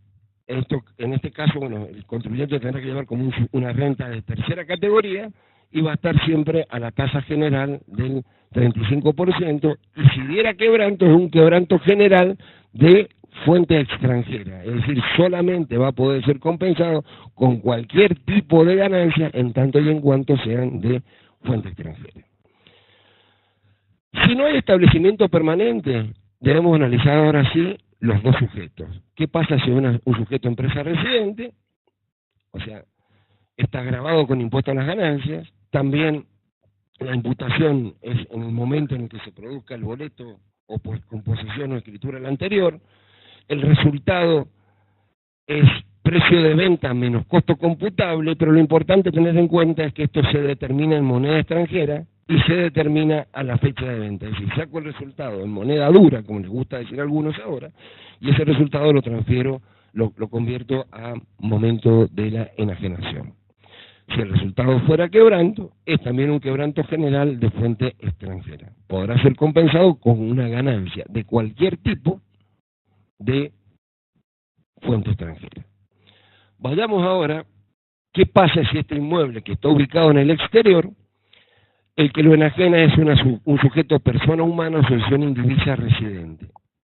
este caso, bueno, el contribuyente tendrá que llevar como una renta de tercera categoría y va a estar siempre a la tasa general del 35%, y si diera quebranto, es un quebranto general de fuente extranjera, es decir, solamente va a poder ser compensado con cualquier tipo de ganancia en tanto y en cuanto sean de fuente extranjera. Si no hay establecimiento permanente, debemos analizar ahora sí los dos sujetos. ¿Qué pasa si un sujeto empresa residente, o sea, está gravado con impuesto a las ganancias? También la imputación es en el momento en el que se produzca el boleto o con posesión o escritura del anterior. El resultado es precio de venta menos costo computable, pero lo importante tener en cuenta es que esto se determina en moneda extranjera y se determina a la fecha de venta. Es decir, saco el resultado en moneda dura, como les gusta decir a algunos ahora, y ese resultado lo transfiero, lo convierto a momento de la enajenación. Si el resultado fuera quebranto, es también un quebranto general de fuente extranjera. Podrá ser compensado con una ganancia de cualquier tipo de fuente extranjera. Vayamos ahora, ¿qué pasa si este inmueble que está ubicado en el exterior, el que lo enajena es un sujeto persona humana o asociación indivisa residente?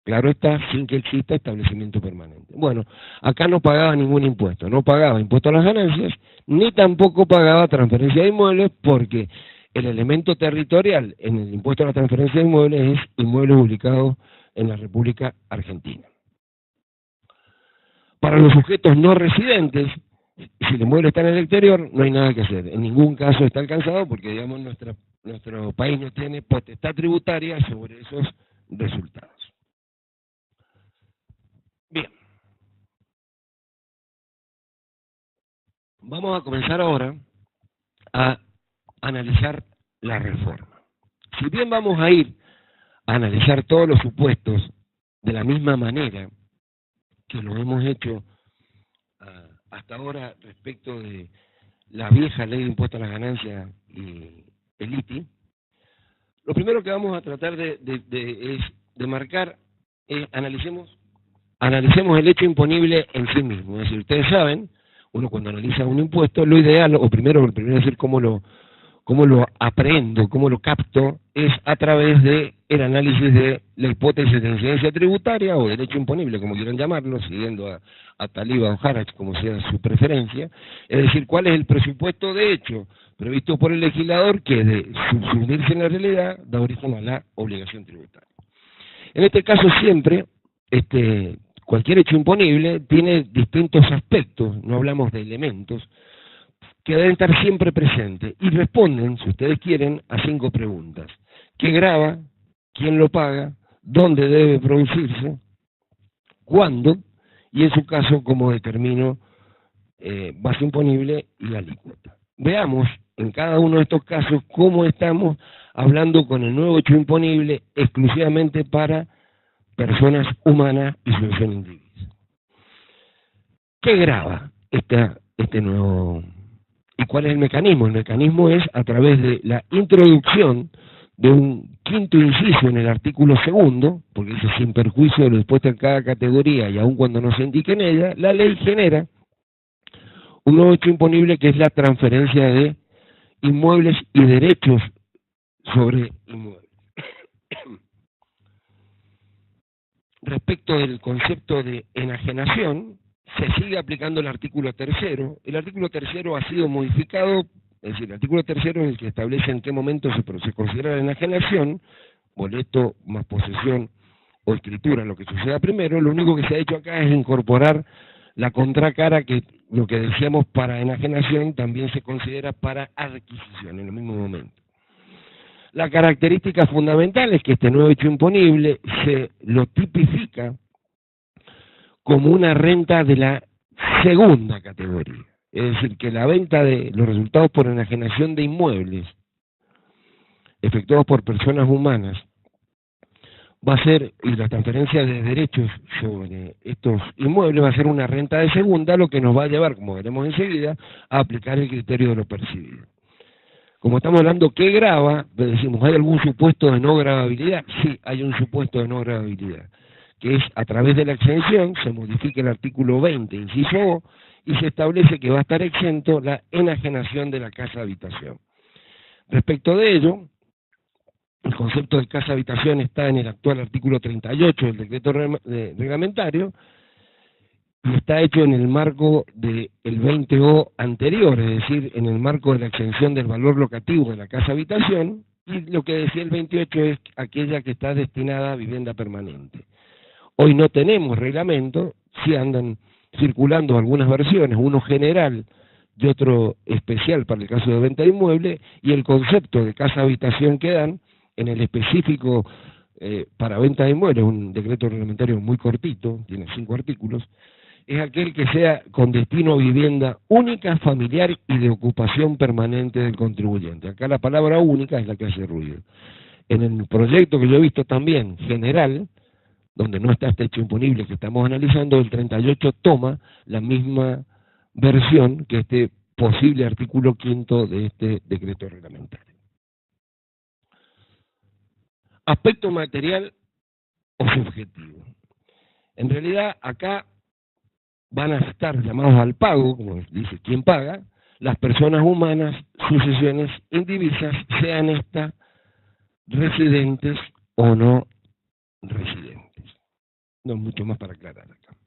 Claro está, sin que exista establecimiento permanente. Bueno, acá no pagaba ningún impuesto, no pagaba impuesto a las ganancias, ni tampoco pagaba transferencia de inmuebles, porque el elemento territorial en el impuesto a la transferencia de inmuebles es inmuebles ubicados en la República Argentina. Para los sujetos no residentes, si el inmueble está en el exterior, no hay nada que hacer. En ningún caso está alcanzado porque, digamos, nuestro país no tiene potestad tributaria sobre esos resultados. Bien. Vamos a comenzar ahora a analizar la reforma. Si bien vamos a ir a analizar todos los supuestos de la misma manera que lo hemos hecho hasta ahora respecto de la vieja ley de impuesto a las ganancias y el ITI, lo primero que vamos a tratar es de marcar, analicemos el hecho imponible en sí mismo. Es decir, ustedes saben, uno cuando analiza un impuesto, lo ideal, o primero decir cómo lo aprendo, cómo lo capto, es a través del análisis de la hipótesis de incidencia tributaria o derecho imponible, como quieran llamarlo, siguiendo a Taliba o Harach, como sea su preferencia, es decir, cuál es el presupuesto de hecho previsto por el legislador que de subsumirse en la realidad da origen a la obligación tributaria. En este caso siempre, cualquier hecho imponible tiene distintos aspectos, no hablamos de elementos, que deben estar siempre presentes y responden, si ustedes quieren, a 5 preguntas. ¿Qué grava? ¿Quién lo paga? ¿Dónde debe producirse? ¿Cuándo? Y en su caso, cómo determino base imponible y la alícuota. Veamos en cada uno de estos casos cómo estamos hablando con el nuevo hecho imponible exclusivamente para personas humanas y sucesión indivisa. ¿Qué grava este nuevo? ¿Y cuál es el mecanismo? El mecanismo es a través de la introducción de un quinto inciso en el artículo 2, porque dice sin perjuicio de lo dispuesto en cada categoría y aun cuando no se indique en ella, la ley genera un nuevo hecho imponible que es la transferencia de inmuebles y derechos sobre inmuebles. Respecto del concepto de enajenación, se sigue aplicando el artículo 3. El artículo 3 ha sido modificado, es decir, el artículo 3 es el que establece en qué momento se considera la enajenación, boleto más posesión o escritura, lo que suceda primero. Lo único que se ha hecho acá es incorporar la contracara, que lo que decíamos para enajenación también se considera para adquisición en el mismo momento. La característica fundamental es que este nuevo hecho imponible se lo tipifica como una renta de la segunda categoría. Es decir, que la venta de los resultados por enajenación de inmuebles efectuados por personas humanas va a ser, y la transferencia de derechos sobre estos inmuebles va a ser una renta de segunda, lo que nos va a llevar, como veremos enseguida, a aplicar el criterio de lo percibido. Como estamos hablando, ¿qué grava? Decimos, ¿hay algún supuesto de no gravabilidad? Sí, hay un supuesto de no gravabilidad, que es a través de la exención, se modifica el artículo 20, inciso O, y se establece que va a estar exento la enajenación de la casa-habitación. Respecto de ello, el concepto de casa-habitación está en el actual artículo 38 del decreto reglamentario, y está hecho en el marco del 20O anterior, es decir, en el marco de la exención del valor locativo de la casa-habitación, y lo que decía el 28 es aquella que está destinada a vivienda permanente. Hoy no tenemos reglamento, sí andan circulando algunas versiones, uno general y otro especial para el caso de venta de inmueble, y el concepto de casa-habitación que dan en el específico para venta de inmuebles, un decreto reglamentario muy cortito, tiene 5 artículos, es aquel que sea con destino a vivienda única, familiar y de ocupación permanente del contribuyente. Acá la palabra única es la que hace ruido. En el proyecto que yo he visto también, general, donde no está este hecho imponible que estamos analizando, el 38 toma la misma versión que este posible artículo 5 de este decreto reglamentario. Aspecto material o subjetivo. En realidad, acá van a estar llamados al pago, como dice, ¿quién paga? Las personas humanas, sucesiones indivisas, sean estas residentes o no residentes. No hay mucho más para aclarar acá.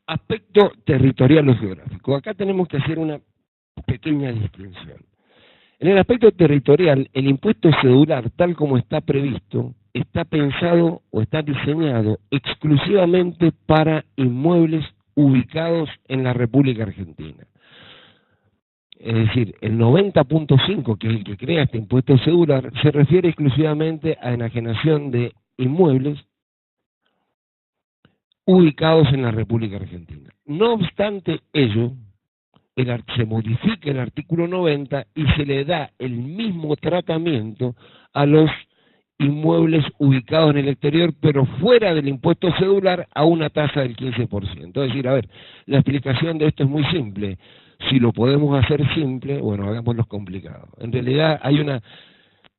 Aspecto territorial o geográfico. Acá tenemos que hacer una pequeña distinción. En el aspecto territorial, el impuesto cedular, tal como está previsto, está pensado o está diseñado exclusivamente para inmuebles ubicados en la República Argentina. Es decir, el 90.5, que es el que crea este impuesto cedular, se refiere exclusivamente a enajenación de inmuebles ubicados en la República Argentina. No obstante ello, se modifica el artículo 90 y se le da el mismo tratamiento a los inmuebles ubicados en el exterior, pero fuera del impuesto cedular, a una tasa del 15%. Es decir, a ver, la explicación de esto es muy simple. Si lo podemos hacer simple, bueno, hagámoslo complicado. En realidad hay una...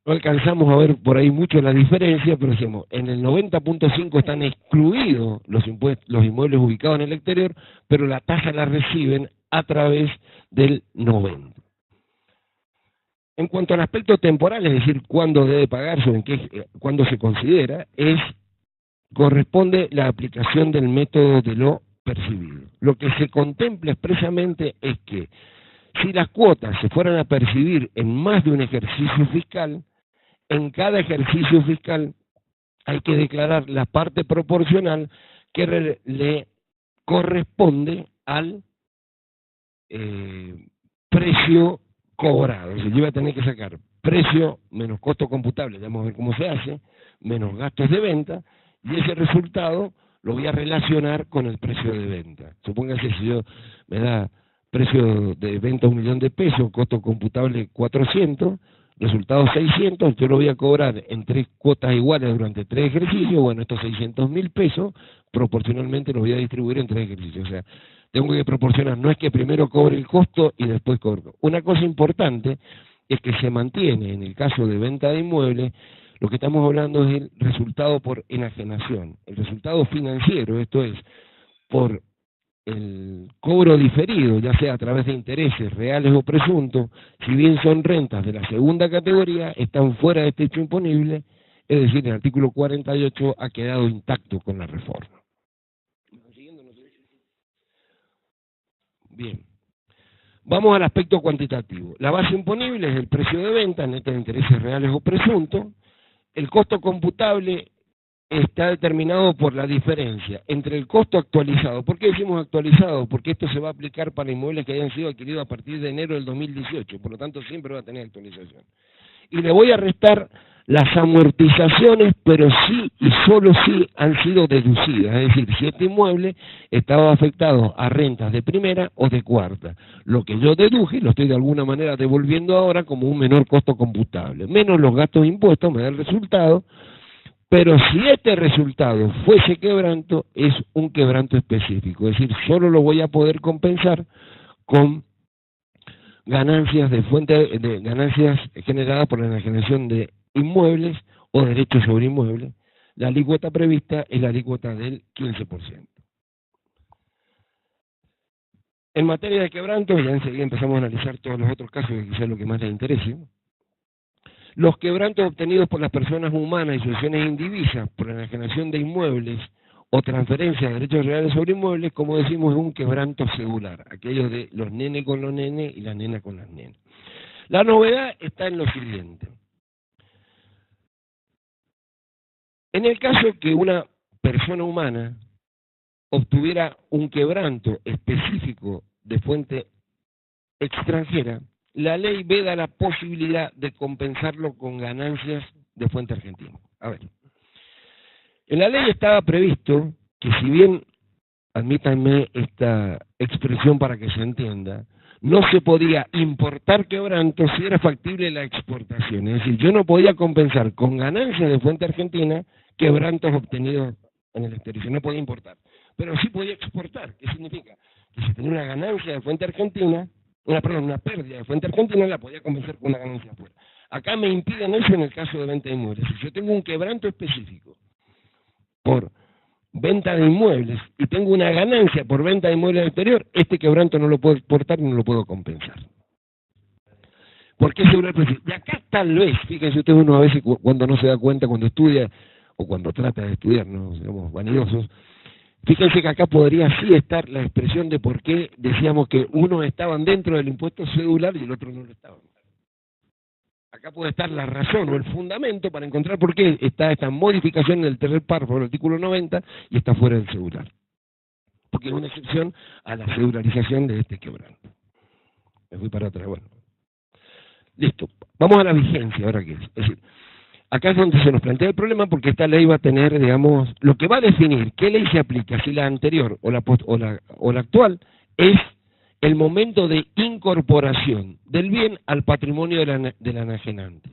No alcanzamos a ver por ahí mucho la diferencia, pero decimos, en el 90.5 están excluidos los inmuebles ubicados en el exterior, pero la tasa la reciben a través del 90. En cuanto al aspecto temporal, es decir, cuándo debe pagarse o cuándo se considera, corresponde la aplicación del método de lo percibido. Lo que se contempla expresamente es que si las cuotas se fueran a percibir en más de un ejercicio fiscal, en cada ejercicio fiscal hay que declarar la parte proporcional que le corresponde al precio cobrado. Es decir, yo voy a tener que sacar precio menos costo computable, vamos a ver cómo se hace, menos gastos de venta, y ese resultado lo voy a relacionar con el precio de venta. Supóngase, si yo me da precio de venta 1 millón de pesos, costo computable 400, resultado 600, yo lo voy a cobrar en 3 cuotas iguales durante 3 ejercicios. Bueno, estos 600.000 pesos proporcionalmente los voy a distribuir en 3 ejercicios. O sea, tengo que proporcionar, no es que primero cobre el costo y después cobre. Una cosa importante es que se mantiene, en el caso de venta de inmuebles, lo que estamos hablando es el resultado por enajenación. El resultado financiero, esto es, por el cobro diferido, ya sea a través de intereses reales o presuntos, si bien son rentas de la segunda categoría, están fuera de este hecho imponible, es decir, el artículo 48 ha quedado intacto con la reforma. Bien. Vamos al aspecto cuantitativo. La base imponible es el precio de venta, neta de intereses reales o presuntos. El costo computable está determinado por la diferencia entre el costo actualizado. ¿Por qué decimos actualizado? Porque esto se va a aplicar para inmuebles que hayan sido adquiridos a partir de enero del 2018, por lo tanto siempre va a tener actualización. Y le voy a restar las amortizaciones, pero sí y solo sí han sido deducidas. Es decir, si este inmueble estaba afectado a rentas de primera o de cuarta, lo que yo deduje lo estoy de alguna manera devolviendo ahora como un menor costo computable. Menos los gastos de impuestos me da el resultado. Pero si este resultado fuese quebranto, es un quebranto específico, es decir, solo lo voy a poder compensar con ganancias ganancias generadas por la enajenación de inmuebles o derechos sobre inmuebles. La alícuota prevista es la alícuota del 15%. En materia de quebranto, ya enseguida empezamos a analizar todos los otros casos que quizás es lo que más les interese. Los quebrantos obtenidos por las personas humanas y sucesiones indivisas por la enajenación de inmuebles o transferencia de derechos reales sobre inmuebles, como decimos, es un quebranto cedular, aquello de los nenes con los nenes y las nenas con las nenas. La novedad está en lo siguiente. En el caso que una persona humana obtuviera un quebranto específico de fuente extranjera, la ley veda la posibilidad de compensarlo con ganancias de fuente argentina. A ver, en la ley estaba previsto que, si bien, admítanme esta expresión para que se entienda, no se podía importar quebrantos si era factible la exportación. Es decir, yo no podía compensar con ganancias de fuente argentina quebrantos obtenidos en el exterior. Yo no podía importar, pero sí podía exportar. ¿Qué significa? Que si tenía una ganancia de fuente argentina, una pérdida de fuente argentina, la podía compensar con una ganancia afuera. Acá me impiden eso en el caso de venta de inmuebles. Si yo tengo un quebranto específico por venta de inmuebles y tengo una ganancia por venta de inmuebles al exterior, este quebranto no lo puedo exportar y no lo puedo compensar. ¿Por qué asegurar el precio? Y acá tal vez, fíjense ustedes, uno a veces cuando no se da cuenta, cuando estudia o cuando trata de estudiar, no seamos vanidosos, fíjense que acá podría sí estar la expresión de por qué decíamos que unos estaban dentro del impuesto cedular y el otro no lo estaban. Acá puede estar la razón o el fundamento para encontrar por qué está esta modificación en el tercer párrafo del artículo 90 y está fuera del cedular. Porque es una excepción a la cedularización de este quebranto. Me fui para atrás, bueno. Listo. Vamos a la vigencia, ahora qué es. Es decir, acá es donde se nos plantea el problema porque esta ley va a tener, digamos, lo que va a definir qué ley se aplica, si la anterior o la actual, es el momento de incorporación del bien al patrimonio del enajenante.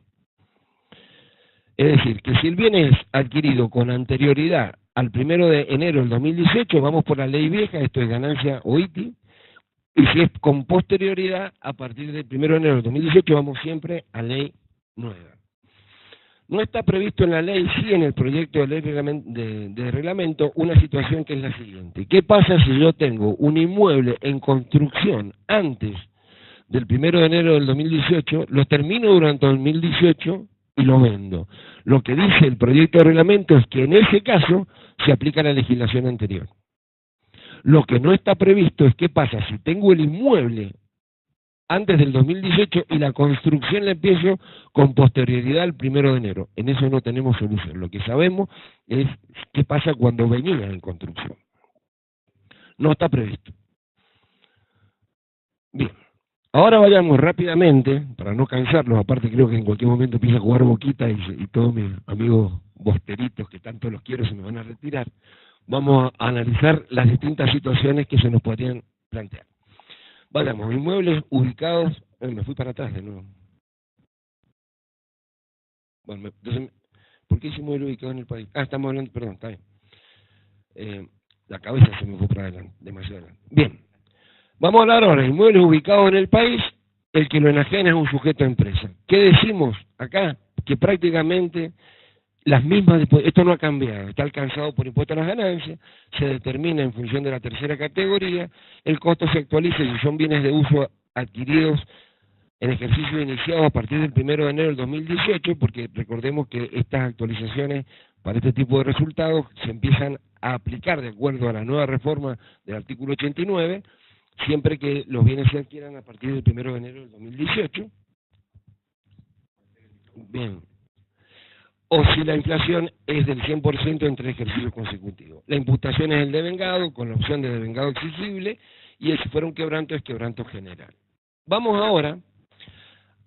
Es decir, que si el bien es adquirido con anterioridad al 1 de enero del 2018, vamos por la ley vieja, esto es ganancia o ITI, y si es con posterioridad, a partir del 1 de enero del 2018, vamos siempre a ley nueva. No está previsto en la ley, sí en el proyecto de ley de reglamento, una situación que es la siguiente. ¿Qué pasa si yo tengo un inmueble en construcción antes del 1 de enero del 2018, lo termino durante el 2018 y lo vendo? Lo que dice el proyecto de reglamento es que en ese caso se aplica la legislación anterior. Lo que no está previsto es qué pasa si tengo el inmueble antes del 2018 y la construcción la empiezo con posterioridad al 1 de enero. En eso no tenemos solución. Lo que sabemos es qué pasa cuando venía en construcción. No está previsto. Bien. Ahora vayamos rápidamente, para no cansarlos, aparte creo que en cualquier momento empieza a jugar Boquita y todos mis amigos bosteritos, que tanto los quiero, se me van a retirar. Vamos a analizar las distintas situaciones que se nos podrían plantear. Vayamos, inmuebles ubicados, me fui para atrás de nuevo. Bueno, entonces, ¿por qué ese inmueble ubicado en el país? Estamos hablando, perdón, está bien. La cabeza se me fue para adelante, demasiado adelante. Bien, vamos a hablar ahora de inmuebles ubicados en el país, el que lo enajena es un sujeto de empresa. ¿Qué decimos acá? Que prácticamente las mismas, esto no ha cambiado, está alcanzado por impuesto a las ganancias, se determina en función de la tercera categoría, el costo se actualiza si son bienes de uso adquiridos en ejercicio iniciado a partir del 1 de enero del 2018, porque recordemos que estas actualizaciones para este tipo de resultados se empiezan a aplicar de acuerdo a la nueva reforma del artículo 89, siempre que los bienes se adquieran a partir del 1 de enero del 2018. Bien. O si la inflación es del 100% en 3 ejercicios consecutivos. La imputación es el devengado, con la opción de devengado exigible, y si fuera un quebranto, es quebranto general. Vamos ahora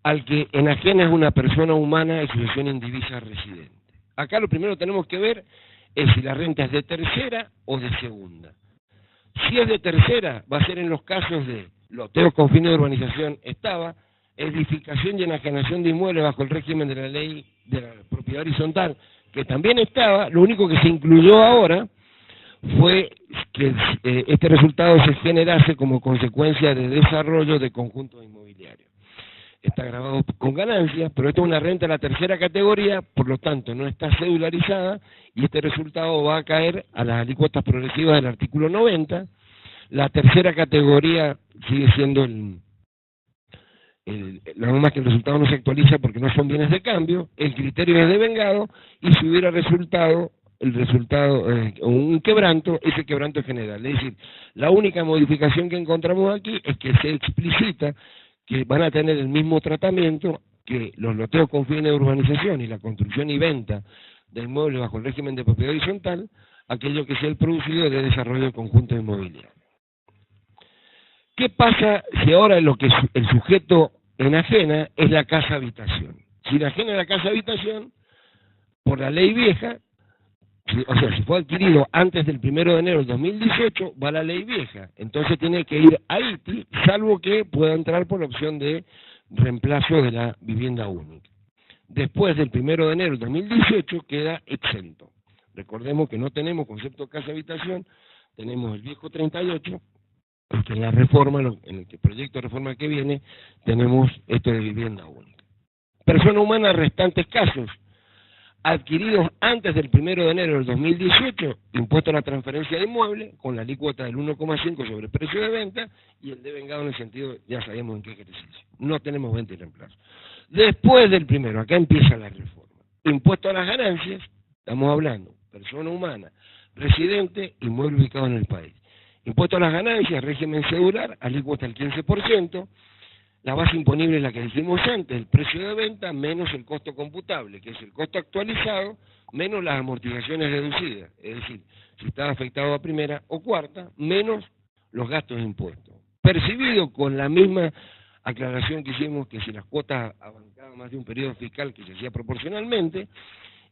al que enajena es una persona humana en sucesión indivisa residente. Acá lo primero que tenemos que ver es si la renta es de tercera o de segunda. Si es de tercera, va a ser en los casos de loteo con fines de urbanización estaba, edificación y enajenación de inmuebles bajo el régimen de la ley de la propiedad horizontal, que también estaba, lo único que se incluyó ahora fue que este resultado se generase como consecuencia de desarrollo de conjuntos inmobiliarios. Está grabado con ganancias, pero esto es una renta de la tercera categoría, por lo tanto no está cedularizada, y este resultado va a caer a las alícuotas progresivas del artículo 90. La tercera categoría sigue siendo la norma es que el resultado no se actualiza porque no son bienes de cambio, el criterio es devengado, y si hubiera un quebranto, ese quebranto es general. Es decir, la única modificación que encontramos aquí es que se explicita que van a tener el mismo tratamiento que los loteos con fines de urbanización y la construcción y venta de inmuebles bajo el régimen de propiedad horizontal, aquello que sea el producido de desarrollo de conjunto inmobiliario. ¿Qué pasa si ahora lo que el sujeto enajena es la casa habitación? Si enajena la casa habitación, por la ley vieja, o sea, si fue adquirido antes del 1 de enero del 2018, va a la ley vieja. Entonces tiene que ir a ITI, salvo que pueda entrar por la opción de reemplazo de la vivienda única. Después del 1 de enero del 2018 queda exento. Recordemos que no tenemos concepto de casa habitación, tenemos el viejo 38, porque en la reforma, en el proyecto de reforma que viene, tenemos esto de vivienda única. Persona humana, restantes casos, adquiridos antes del 1 de enero del 2018, impuesto a la transferencia de inmueble, con la alícuota del 1,5 sobre el precio de venta, y el devengado en el sentido, ya sabemos en qué ejercicio. No tenemos venta y reemplazo. Después del primero, acá empieza la reforma. Impuesto a las ganancias, Estamos hablando, persona humana, residente, inmueble ubicado en el país. Impuesto a las ganancias, régimen cedular, alícuota al 15%, la base imponible es la que dijimos antes, el precio de venta menos el costo computable, que es el costo actualizado menos las amortizaciones deducidas, es decir, si estaba afectado a primera o cuarta, menos los gastos de impuestos. Percibido con la misma aclaración que hicimos, que si las cuotas abarcaban más de un periodo fiscal que se hacía proporcionalmente,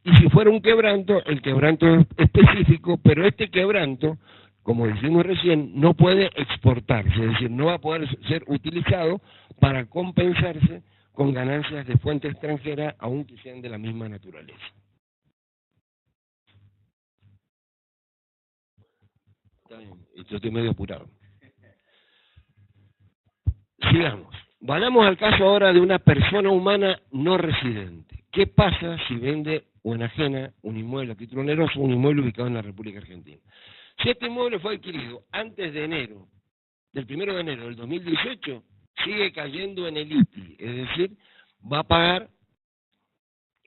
y si fuera un quebranto, el quebranto es específico, pero este quebranto, como dijimos recién, no puede exportarse, es decir, no va a poder ser utilizado para compensarse con ganancias de fuente extranjera, aunque sean de la misma naturaleza. Está bien, yo estoy medio apurado. Sigamos. Vayamos al caso ahora de una persona humana no residente. ¿Qué pasa si vende o enajena un inmueble a título oneroso, un inmueble ubicado en la República Argentina? Si este inmueble fue adquirido antes de enero, del 1 de enero del 2018, sigue cayendo en el ITI, es decir, va a pagar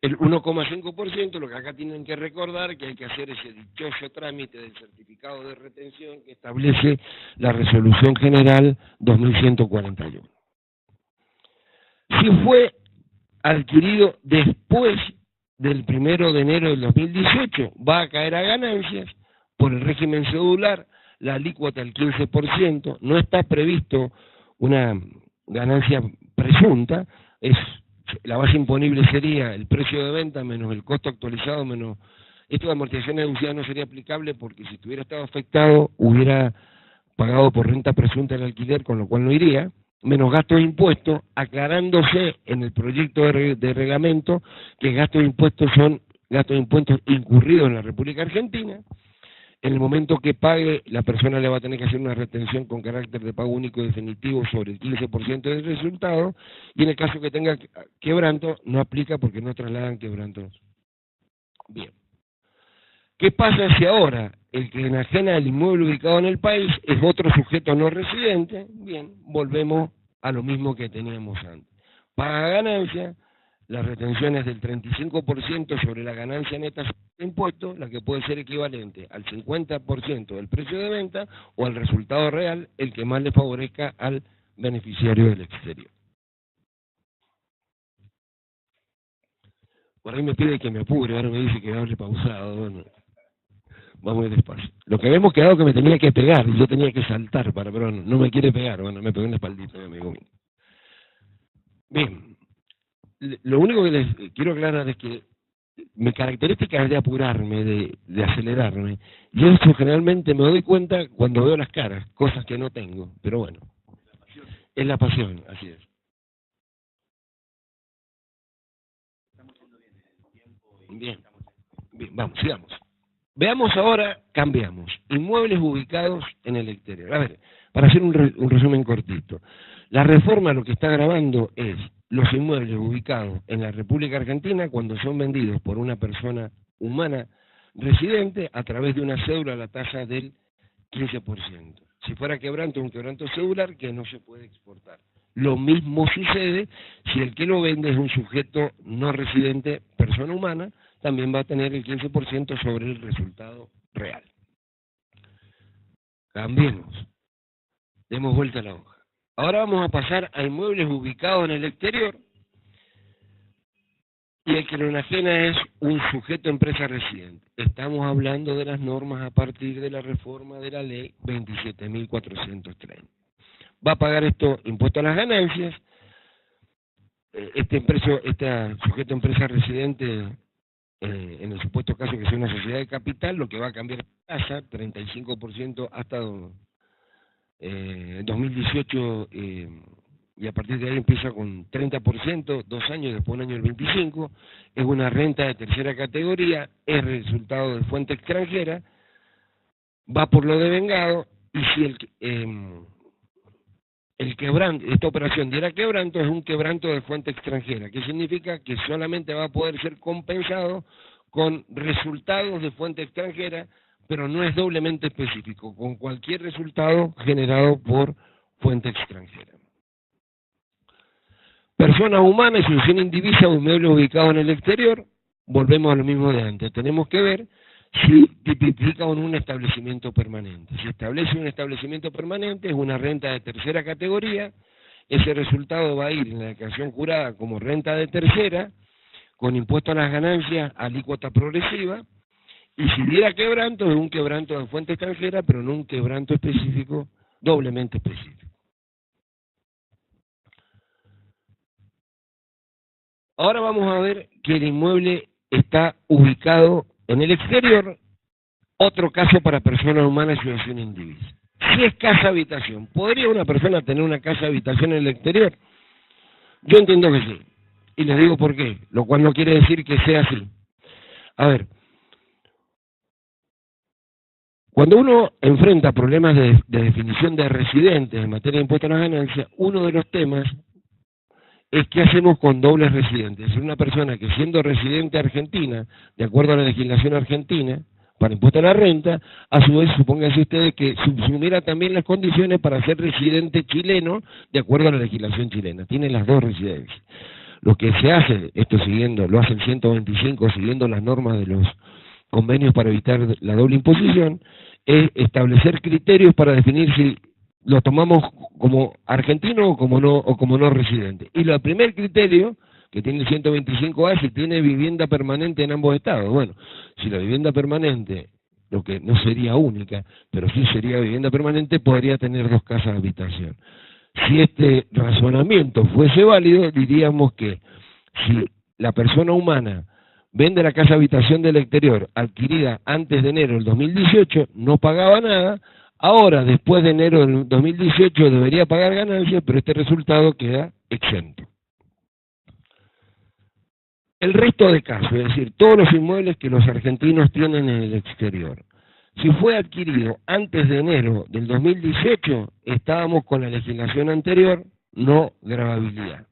el 1,5%, lo que acá tienen que recordar que hay que hacer ese dichoso trámite del certificado de retención que establece la Resolución General 2141. Si fue adquirido después del 1 de enero del 2018, va a caer a ganancias por el régimen cedular, la alícuota del 15%, no está previsto una ganancia presunta, la base imponible sería el precio de venta menos el costo actualizado menos... Esto de amortización deducida no sería aplicable porque si tuviera estado afectado hubiera pagado por renta presunta el alquiler, con lo cual no iría, menos gastos de impuestos, aclarándose en el proyecto de reglamento que gastos de impuestos son gastos de impuestos incurridos en la República Argentina. En el momento que pague, la persona le va a tener que hacer una retención con carácter de pago único definitivo sobre el 15% del resultado, y en el caso que tenga quebranto, no aplica porque no trasladan quebrantos. Bien. ¿Qué pasa si ahora el que enajena el inmueble ubicado en el país es otro sujeto no residente? Bien, volvemos a lo mismo que teníamos antes. Paga ganancia, las retenciones del 35% sobre la ganancia neta de impuestos, la que puede ser equivalente al 50% del precio de venta o al resultado real, el que más le favorezca al beneficiario del exterior. Por ahí me pide que me apure, ahora me dice que hable pausado, bueno, vamos a ir despacio. Lo que habíamos quedado que me tenía que pegar, y yo tenía que saltar, pero no me quiere pegar, bueno, me pegó en la espaldita, mi amigo mío. Bien, lo único que les quiero aclarar es que mi característica es de apurarme, de acelerarme. Yo eso generalmente me doy cuenta cuando veo las caras, cosas que no tengo, pero bueno, es la pasión, así es. Bien, bien, vamos, sigamos. Veamos ahora, cambiamos, inmuebles ubicados en el exterior. A ver, para hacer un resumen cortito. La reforma lo que está grabando es los inmuebles ubicados en la República Argentina cuando son vendidos por una persona humana residente a través de una cédula a la tasa del 15%. Si fuera quebranto, un quebranto cedular que no se puede exportar. Lo mismo sucede si el que lo vende es un sujeto no residente, persona humana, también va a tener el 15% sobre el resultado real. Cambiemos. Demos vuelta a la hoja. Ahora vamos a pasar a inmuebles ubicados en el exterior y el que lo enajena es un sujeto empresa residente. Estamos hablando de las normas a partir de la reforma de la ley 27.430. Va a pagar esto impuesto a las ganancias. Este sujeto empresa residente, en el supuesto caso que sea una sociedad de capital, lo que va a cambiar la tasa, 35% hasta 2018, y a partir de ahí empieza con 30%, 2 años, después un año el 25%, es una renta de tercera categoría, es resultado de fuente extranjera, va por lo devengado, y si el quebranto, esta operación diera quebranto, es un quebranto de fuente extranjera, que significa que solamente va a poder ser compensado con resultados de fuente extranjera, pero no es doblemente específico, con cualquier resultado generado por fuente extranjera. Persona humana, institución indivisa o inmueble ubicado en el exterior, volvemos a lo mismo de antes. Tenemos que ver si tipifica o no un establecimiento permanente. Si establece un establecimiento permanente, es una renta de tercera categoría, ese resultado va a ir en la declaración jurada como renta de tercera, con impuesto a las ganancias, alícuota progresiva, y si diera quebranto, es un quebranto de fuente extranjera, pero no un quebranto específico, doblemente específico. Ahora vamos a ver que el inmueble está ubicado en el exterior, otro caso para personas humanas en situación indivisa. Si es casa-habitación, ¿podría una persona tener una casa-habitación en el exterior? Yo entiendo que sí, y les digo por qué, lo cual no quiere decir que sea así. A ver, cuando uno enfrenta problemas de definición de residentes en materia de impuesto a las ganancias, uno de los temas es qué hacemos con dobles residentes. Es decir, una persona que siendo residente argentina, de acuerdo a la legislación argentina, para impuesto a la renta, a su vez, supónganse ustedes que subsumiera también las condiciones para ser residente chileno, de acuerdo a la legislación chilena. Tiene las dos residencias. Lo que se hace, esto siguiendo, lo hace el 125, siguiendo las normas de los convenios para evitar la doble imposición, es establecer criterios para definir si lo tomamos como argentino o como no residente. Y el primer criterio que tiene el 125A es si tiene vivienda permanente en ambos estados. Bueno, si la vivienda permanente, lo que no sería única, pero sí sería vivienda permanente, podría tener dos casas de habitación. Si este razonamiento fuese válido, diríamos que si la persona humana vende la casa habitación del exterior adquirida antes de enero del 2018, no pagaba nada. Ahora, después de enero del 2018, debería pagar ganancias, pero este resultado queda exento. El resto de casos, es decir, todos los inmuebles que los argentinos tienen en el exterior, si fue adquirido antes de enero del 2018, estábamos con la legislación anterior, no gravabilidad.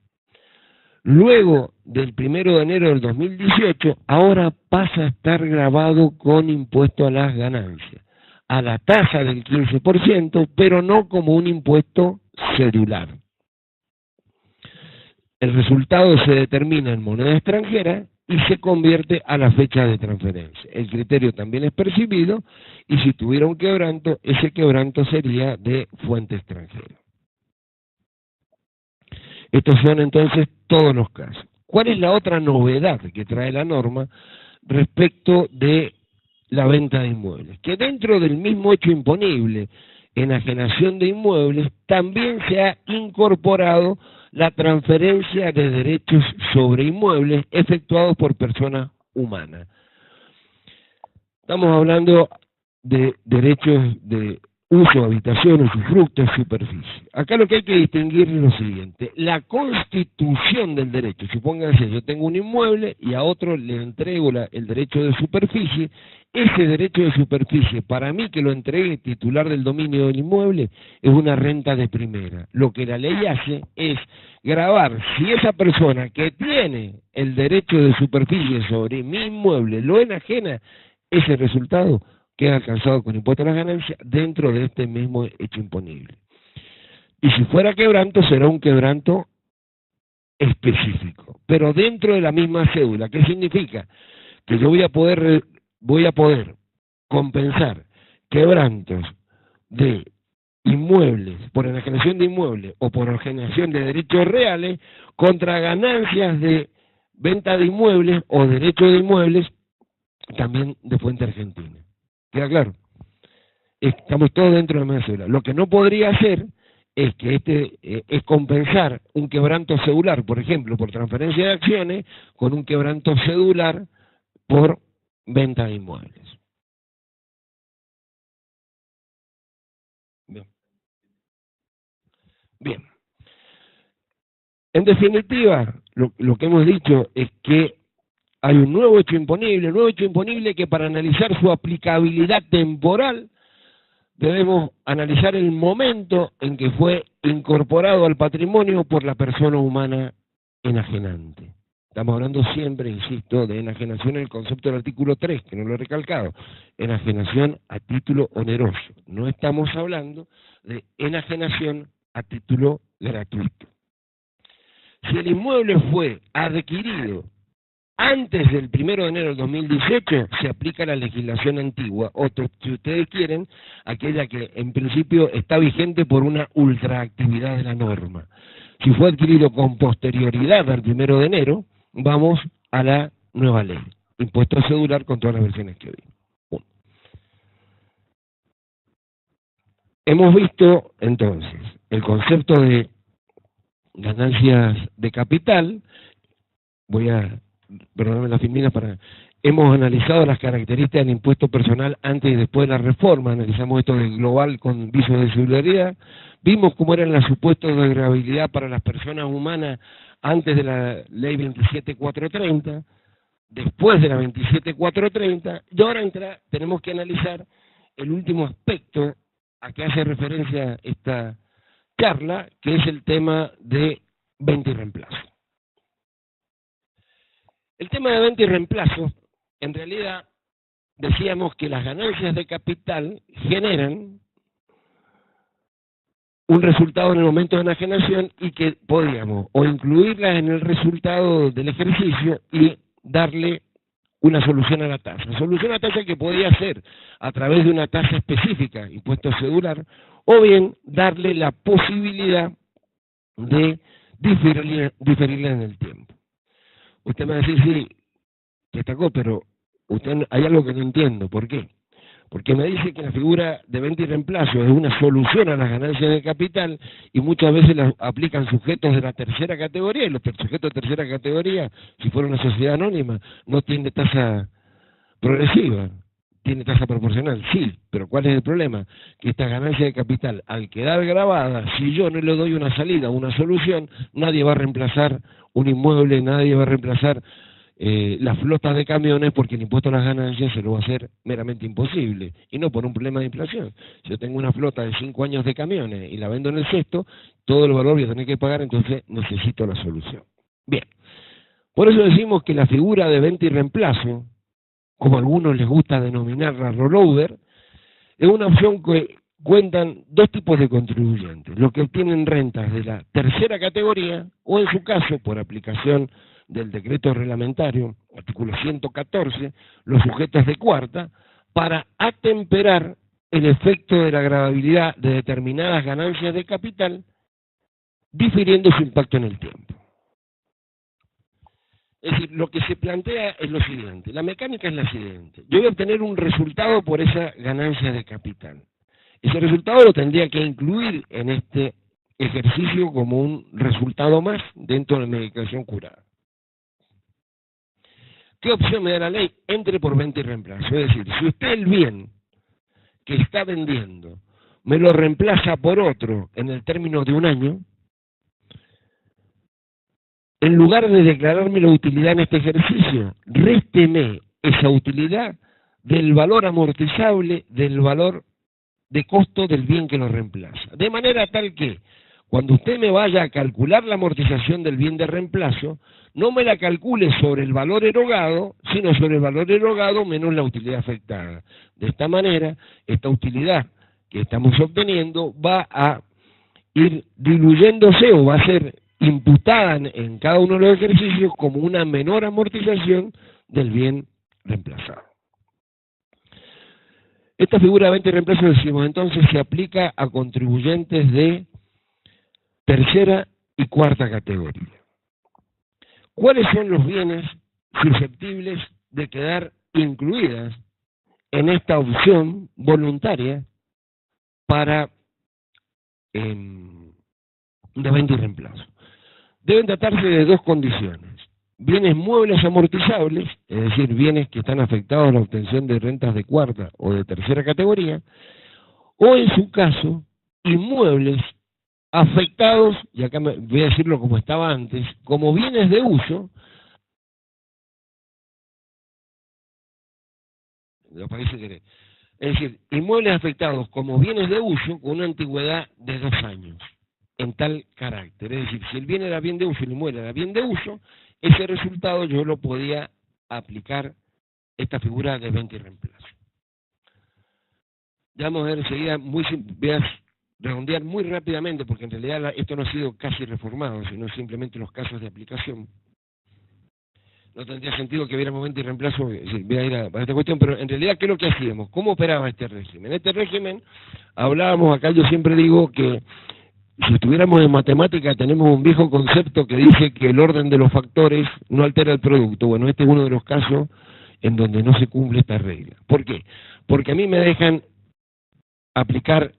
Luego del 1 de enero del 2018, ahora pasa a estar gravado con impuesto a las ganancias, a la tasa del 15%, pero no como un impuesto cedular. El resultado se determina en moneda extranjera y se convierte a la fecha de transferencia. El criterio también es percibido y si tuviera un quebranto, ese quebranto sería de fuente extranjera. Estos son entonces todos los casos. ¿Cuál es la otra novedad que trae la norma respecto de la venta de inmuebles? Que dentro del mismo hecho imponible, enajenación de inmuebles, también se ha incorporado la transferencia de derechos sobre inmuebles efectuados por personas humanas. Estamos hablando de derechos de uso, habitación, usufructo, superficie. Acá lo que hay que distinguir es lo siguiente: la constitución del derecho. Supónganse, yo tengo un inmueble y a otro le entrego el derecho de superficie. Ese derecho de superficie, para mí que lo entregue titular del dominio del inmueble, es una renta de primera. Lo que la ley hace es gravar, si esa persona que tiene el derecho de superficie sobre mi inmueble lo enajena, ese resultado queda alcanzado con impuesto a las ganancias dentro de este mismo hecho imponible. Y si fuera quebranto, será un quebranto específico, pero dentro de la misma cédula. ¿Qué significa? Que yo voy a poder compensar quebrantos de inmuebles, por enajenación de inmuebles o por enajenación de derechos reales, contra ganancias de venta de inmuebles o derechos de inmuebles también de fuente argentina. ¿Queda claro? Estamos todos dentro de la misma cédula. Lo que no podría hacer es que es compensar un quebranto cedular, por ejemplo, por transferencia de acciones, con un quebranto cedular por venta de inmuebles. Bien. En definitiva, lo que hemos dicho es que hay un nuevo hecho imponible que para analizar su aplicabilidad temporal debemos analizar el momento en que fue incorporado al patrimonio por la persona humana enajenante. Estamos hablando siempre, insisto, de enajenación en el concepto del artículo 3, que no lo he recalcado, enajenación a título oneroso. No estamos hablando de enajenación a título gratuito. Si el inmueble fue adquirido antes del 1 de enero del 2018 se aplica la legislación antigua, o si ustedes quieren, aquella que en principio está vigente por una ultraactividad de la norma. Si fue adquirido con posterioridad al 1 de enero, vamos a la nueva ley, impuesto cedular con todas las versiones que vi. Bueno. Hemos visto entonces el concepto de ganancias de capital. Voy a perdóname la filmina para... Hemos analizado las características del impuesto personal antes y después de la reforma, analizamos esto del global con visos de solidaridad, vimos cómo eran los supuestos de gravabilidad para las personas humanas antes de la ley 27430, después de la 27430, y ahora tenemos que analizar el último aspecto a que hace referencia esta charla, que es el tema de venta y reemplazo. El tema de venta y reemplazo, en realidad, decíamos que las ganancias de capital generan un resultado en el momento de enajenación y que podíamos o incluirlas en el resultado del ejercicio y darle una solución a la tasa. Solución a la tasa que podía ser a través de una tasa específica, impuesto cedular, o bien darle la posibilidad de diferirla en el tiempo. Usted me va a decir, sí, destacó, pero usted hay algo que no entiendo. ¿Por qué? Porque me dice que la figura de venta y reemplazo es una solución a las ganancias de capital y muchas veces la aplican sujetos de la tercera categoría, y los sujetos de tercera categoría, si fuera una sociedad anónima, no tiene tasa progresiva, tiene tasa proporcional, sí, pero ¿cuál es el problema? Que esta ganancia de capital, al quedar grabada, si yo no le doy una salida, una solución, nadie va a reemplazar un inmueble, nadie va a reemplazar las flotas de camiones, porque el impuesto a las ganancias se lo va a hacer meramente imposible, y no por un problema de inflación. Si yo tengo una flota de 5 años de camiones y la vendo en el sexto, todo el valor voy a tener que pagar, entonces necesito la solución. Bien, por eso decimos que la figura de venta y reemplazo, como a algunos les gusta denominarla rollover, es una opción que cuentan dos tipos de contribuyentes: los que obtienen rentas de la tercera categoría, o en su caso, por aplicación del decreto reglamentario, artículo 114, los sujetos de cuarta, para atemperar el efecto de la gravabilidad de determinadas ganancias de capital, difiriendo su impacto en el tiempo. Es decir, lo que se plantea es lo siguiente, la mecánica es la siguiente: yo voy a obtener un resultado por esa ganancia de capital. Ese resultado lo tendría que incluir en este ejercicio como un resultado más dentro de la medicación curada. ¿Qué opción me da la ley? Entre por venta y reemplazo. Es decir, si usted el bien que está vendiendo me lo reemplaza por otro en el término de un año, en lugar de declararme la utilidad en este ejercicio, résteme esa utilidad del valor amortizable, del valor de costo del bien que lo reemplaza. De manera tal que, cuando usted me vaya a calcular la amortización del bien de reemplazo, no me la calcule sobre el valor erogado, sino sobre el valor erogado menos la utilidad afectada. De esta manera, esta utilidad que estamos obteniendo va a ir diluyéndose o va a ser imputada en cada uno de los ejercicios como una menor amortización del bien reemplazado. Esta figura de venta y reemplazo, decimos entonces, se aplica a contribuyentes de tercera y cuarta categoría. ¿Cuáles son los bienes susceptibles de quedar incluidas en esta opción voluntaria para de venta y reemplazo? Deben tratarse de dos condiciones: bienes muebles amortizables, es decir, bienes que están afectados a la obtención de rentas de cuarta o de tercera categoría, o en su caso, inmuebles afectados, y acá voy a decirlo como estaba antes, como bienes de uso, es decir, inmuebles afectados como bienes de uso con una antigüedad de 2 años, en tal carácter. Es decir, si el bien era bien de uso y el inmueble era bien de uso, ese resultado yo lo podía aplicar esta figura de venta y reemplazo. Ya vamos a ver enseguida, voy a redondear muy rápidamente, porque en realidad esto no ha sido casi reformado, sino simplemente los casos de aplicación. no tendría sentido que hubiera momento y reemplazo, voy a ir a esta cuestión, pero en realidad, ¿qué es lo que hacíamos? ¿Cómo operaba este régimen? Este régimen, hablábamos acá, yo siempre digo que si estuviéramos en matemática, tenemos un viejo concepto que dice que el orden de los factores no altera el producto. Bueno, este es uno de los casos en donde no se cumple esta regla. ¿Por qué? Porque a mí me dejan aplicar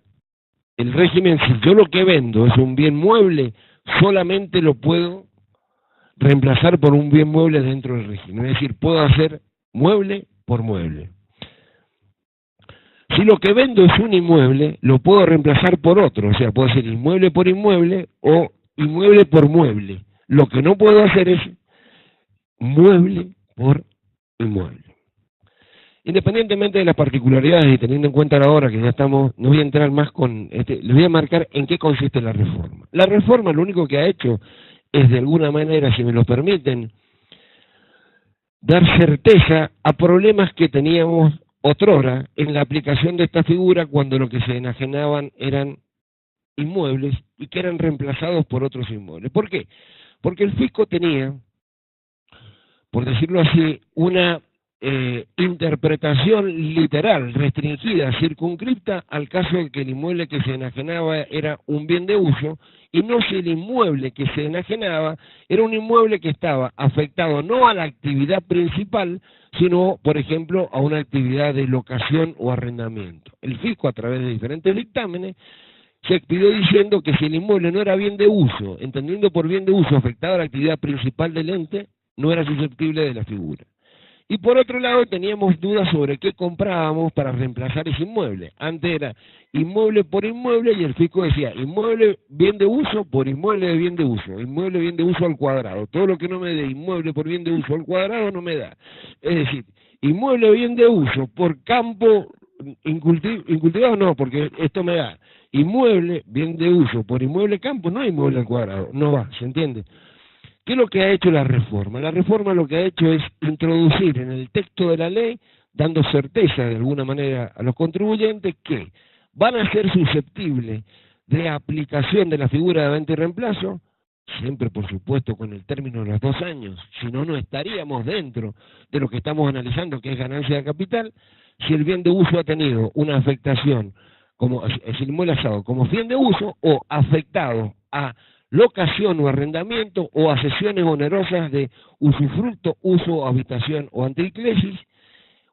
el régimen, si yo lo que vendo es un bien mueble, solamente lo puedo reemplazar por un bien mueble dentro del régimen. Es decir, puedo hacer mueble por mueble. Si lo que vendo es un inmueble, lo puedo reemplazar por otro. O sea, puedo hacer inmueble por inmueble o inmueble por mueble. Lo que no puedo hacer es mueble por inmueble. Independientemente de las particularidades y teniendo en cuenta la hora que ya estamos, no voy a entrar más con les voy a marcar en qué consiste la reforma. La reforma lo único que ha hecho es, de alguna manera, si me lo permiten, dar certeza a problemas que teníamos otrora en la aplicación de esta figura, cuando lo que se enajenaban eran inmuebles y que eran reemplazados por otros inmuebles. ¿Por qué? Porque el fisco tenía, por decirlo así, una interpretación literal, restringida, circunscripta al caso de que el inmueble que se enajenaba era un bien de uso, y no si el inmueble que se enajenaba era un inmueble que estaba afectado no a la actividad principal, sino, por ejemplo, a una actividad de locación o arrendamiento. El fisco, a través de diferentes dictámenes, se expidió diciendo que si el inmueble no era bien de uso, entendiendo por bien de uso afectado a la actividad principal del ente, no era susceptible de la figura. Y por otro lado teníamos dudas sobre qué comprábamos para reemplazar ese inmueble. Antes era inmueble por inmueble y el fisco decía inmueble bien de uso por inmueble de bien de uso, inmueble bien de uso al cuadrado. Todo lo que no me dé inmueble por bien de uso al cuadrado no me da. Es decir, inmueble bien de uso por campo incultivado no, porque esto me da. Inmueble bien de uso por inmueble campo, no inmueble al cuadrado, no va, ¿se entiende? ¿Qué es lo que ha hecho la reforma? La reforma lo que ha hecho es introducir en el texto de la ley, dando certeza de alguna manera a los contribuyentes, que van a ser susceptibles de aplicación de la figura de venta y reemplazo, siempre por supuesto con el término de los 2 años, si no, no estaríamos dentro de lo que estamos analizando, que es ganancia de capital, si el bien de uso ha tenido una afectación, como es el inmueble asado, como bien de uso, o afectado a locación o arrendamiento o a cesiones onerosas de usufructo, uso, habitación o anteiclesis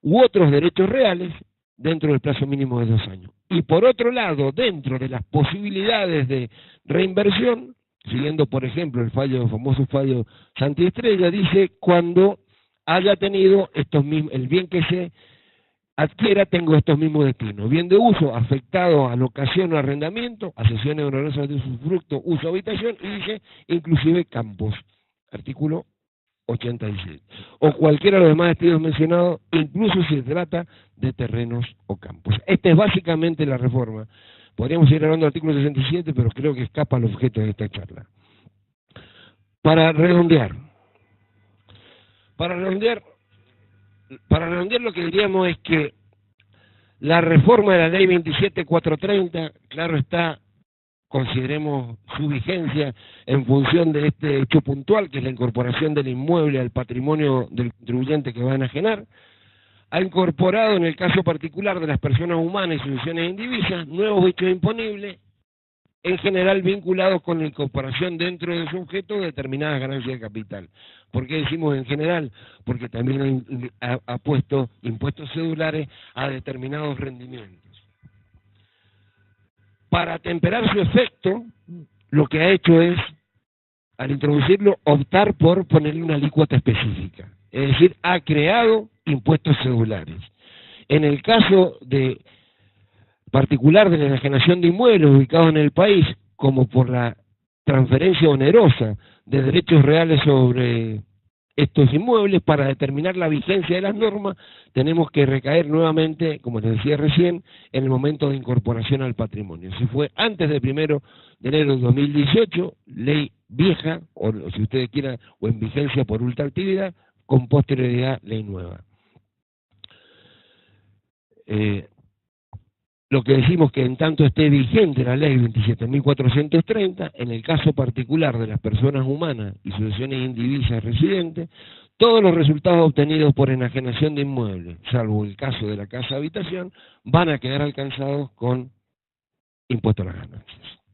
u otros derechos reales dentro del plazo mínimo de 2 años. Y por otro lado, dentro de las posibilidades de reinversión, siguiendo por ejemplo el famoso fallo Santiestrella, dice cuando haya tenido el bien que se adquiera, tengo estos mismos destinos: bien de uso afectado a locación o arrendamiento, a cesiones onerosas de usufructo, uso, habitación, y dice inclusive campos, artículo 86, o cualquiera de los demás destinos mencionados, incluso si se trata de terrenos o campos. Esta es básicamente la reforma. Podríamos ir hablando del artículo 67, pero creo que escapa al objeto de esta charla. Para redondear lo que diríamos es que la reforma de la ley 27.430, claro está, consideremos su vigencia en función de este hecho puntual, que es la incorporación del inmueble al patrimonio del contribuyente que va a enajenar, ha incorporado en el caso particular de las personas humanas y instituciones indivisas nuevos hechos imponibles, en general vinculados con la incorporación dentro de su objeto de determinadas ganancias de capital. ¿Por qué decimos en general? Porque también ha puesto impuestos cedulares a determinados rendimientos. Para atemperar su efecto, lo que ha hecho es, al introducirlo, optar por ponerle una alícuota específica. Es decir, ha creado impuestos cedulares. En el caso particular de la enajenación de inmuebles ubicados en el país, como por la transferencia onerosa de derechos reales sobre estos inmuebles, para determinar la vigencia de las normas, tenemos que recaer nuevamente, como les decía recién, en el momento de incorporación al patrimonio. Si fue antes del 1 de enero de 2018, ley vieja, o si ustedes quieran, o en vigencia por ultraactividad, con posterioridad, ley nueva. lo que decimos que en tanto esté vigente la ley 27.430, en el caso particular de las personas humanas y sucesiones indivisas residentes, todos los resultados obtenidos por enajenación de inmuebles, salvo el caso de la casa habitación, van a quedar alcanzados con impuesto a las ganancias.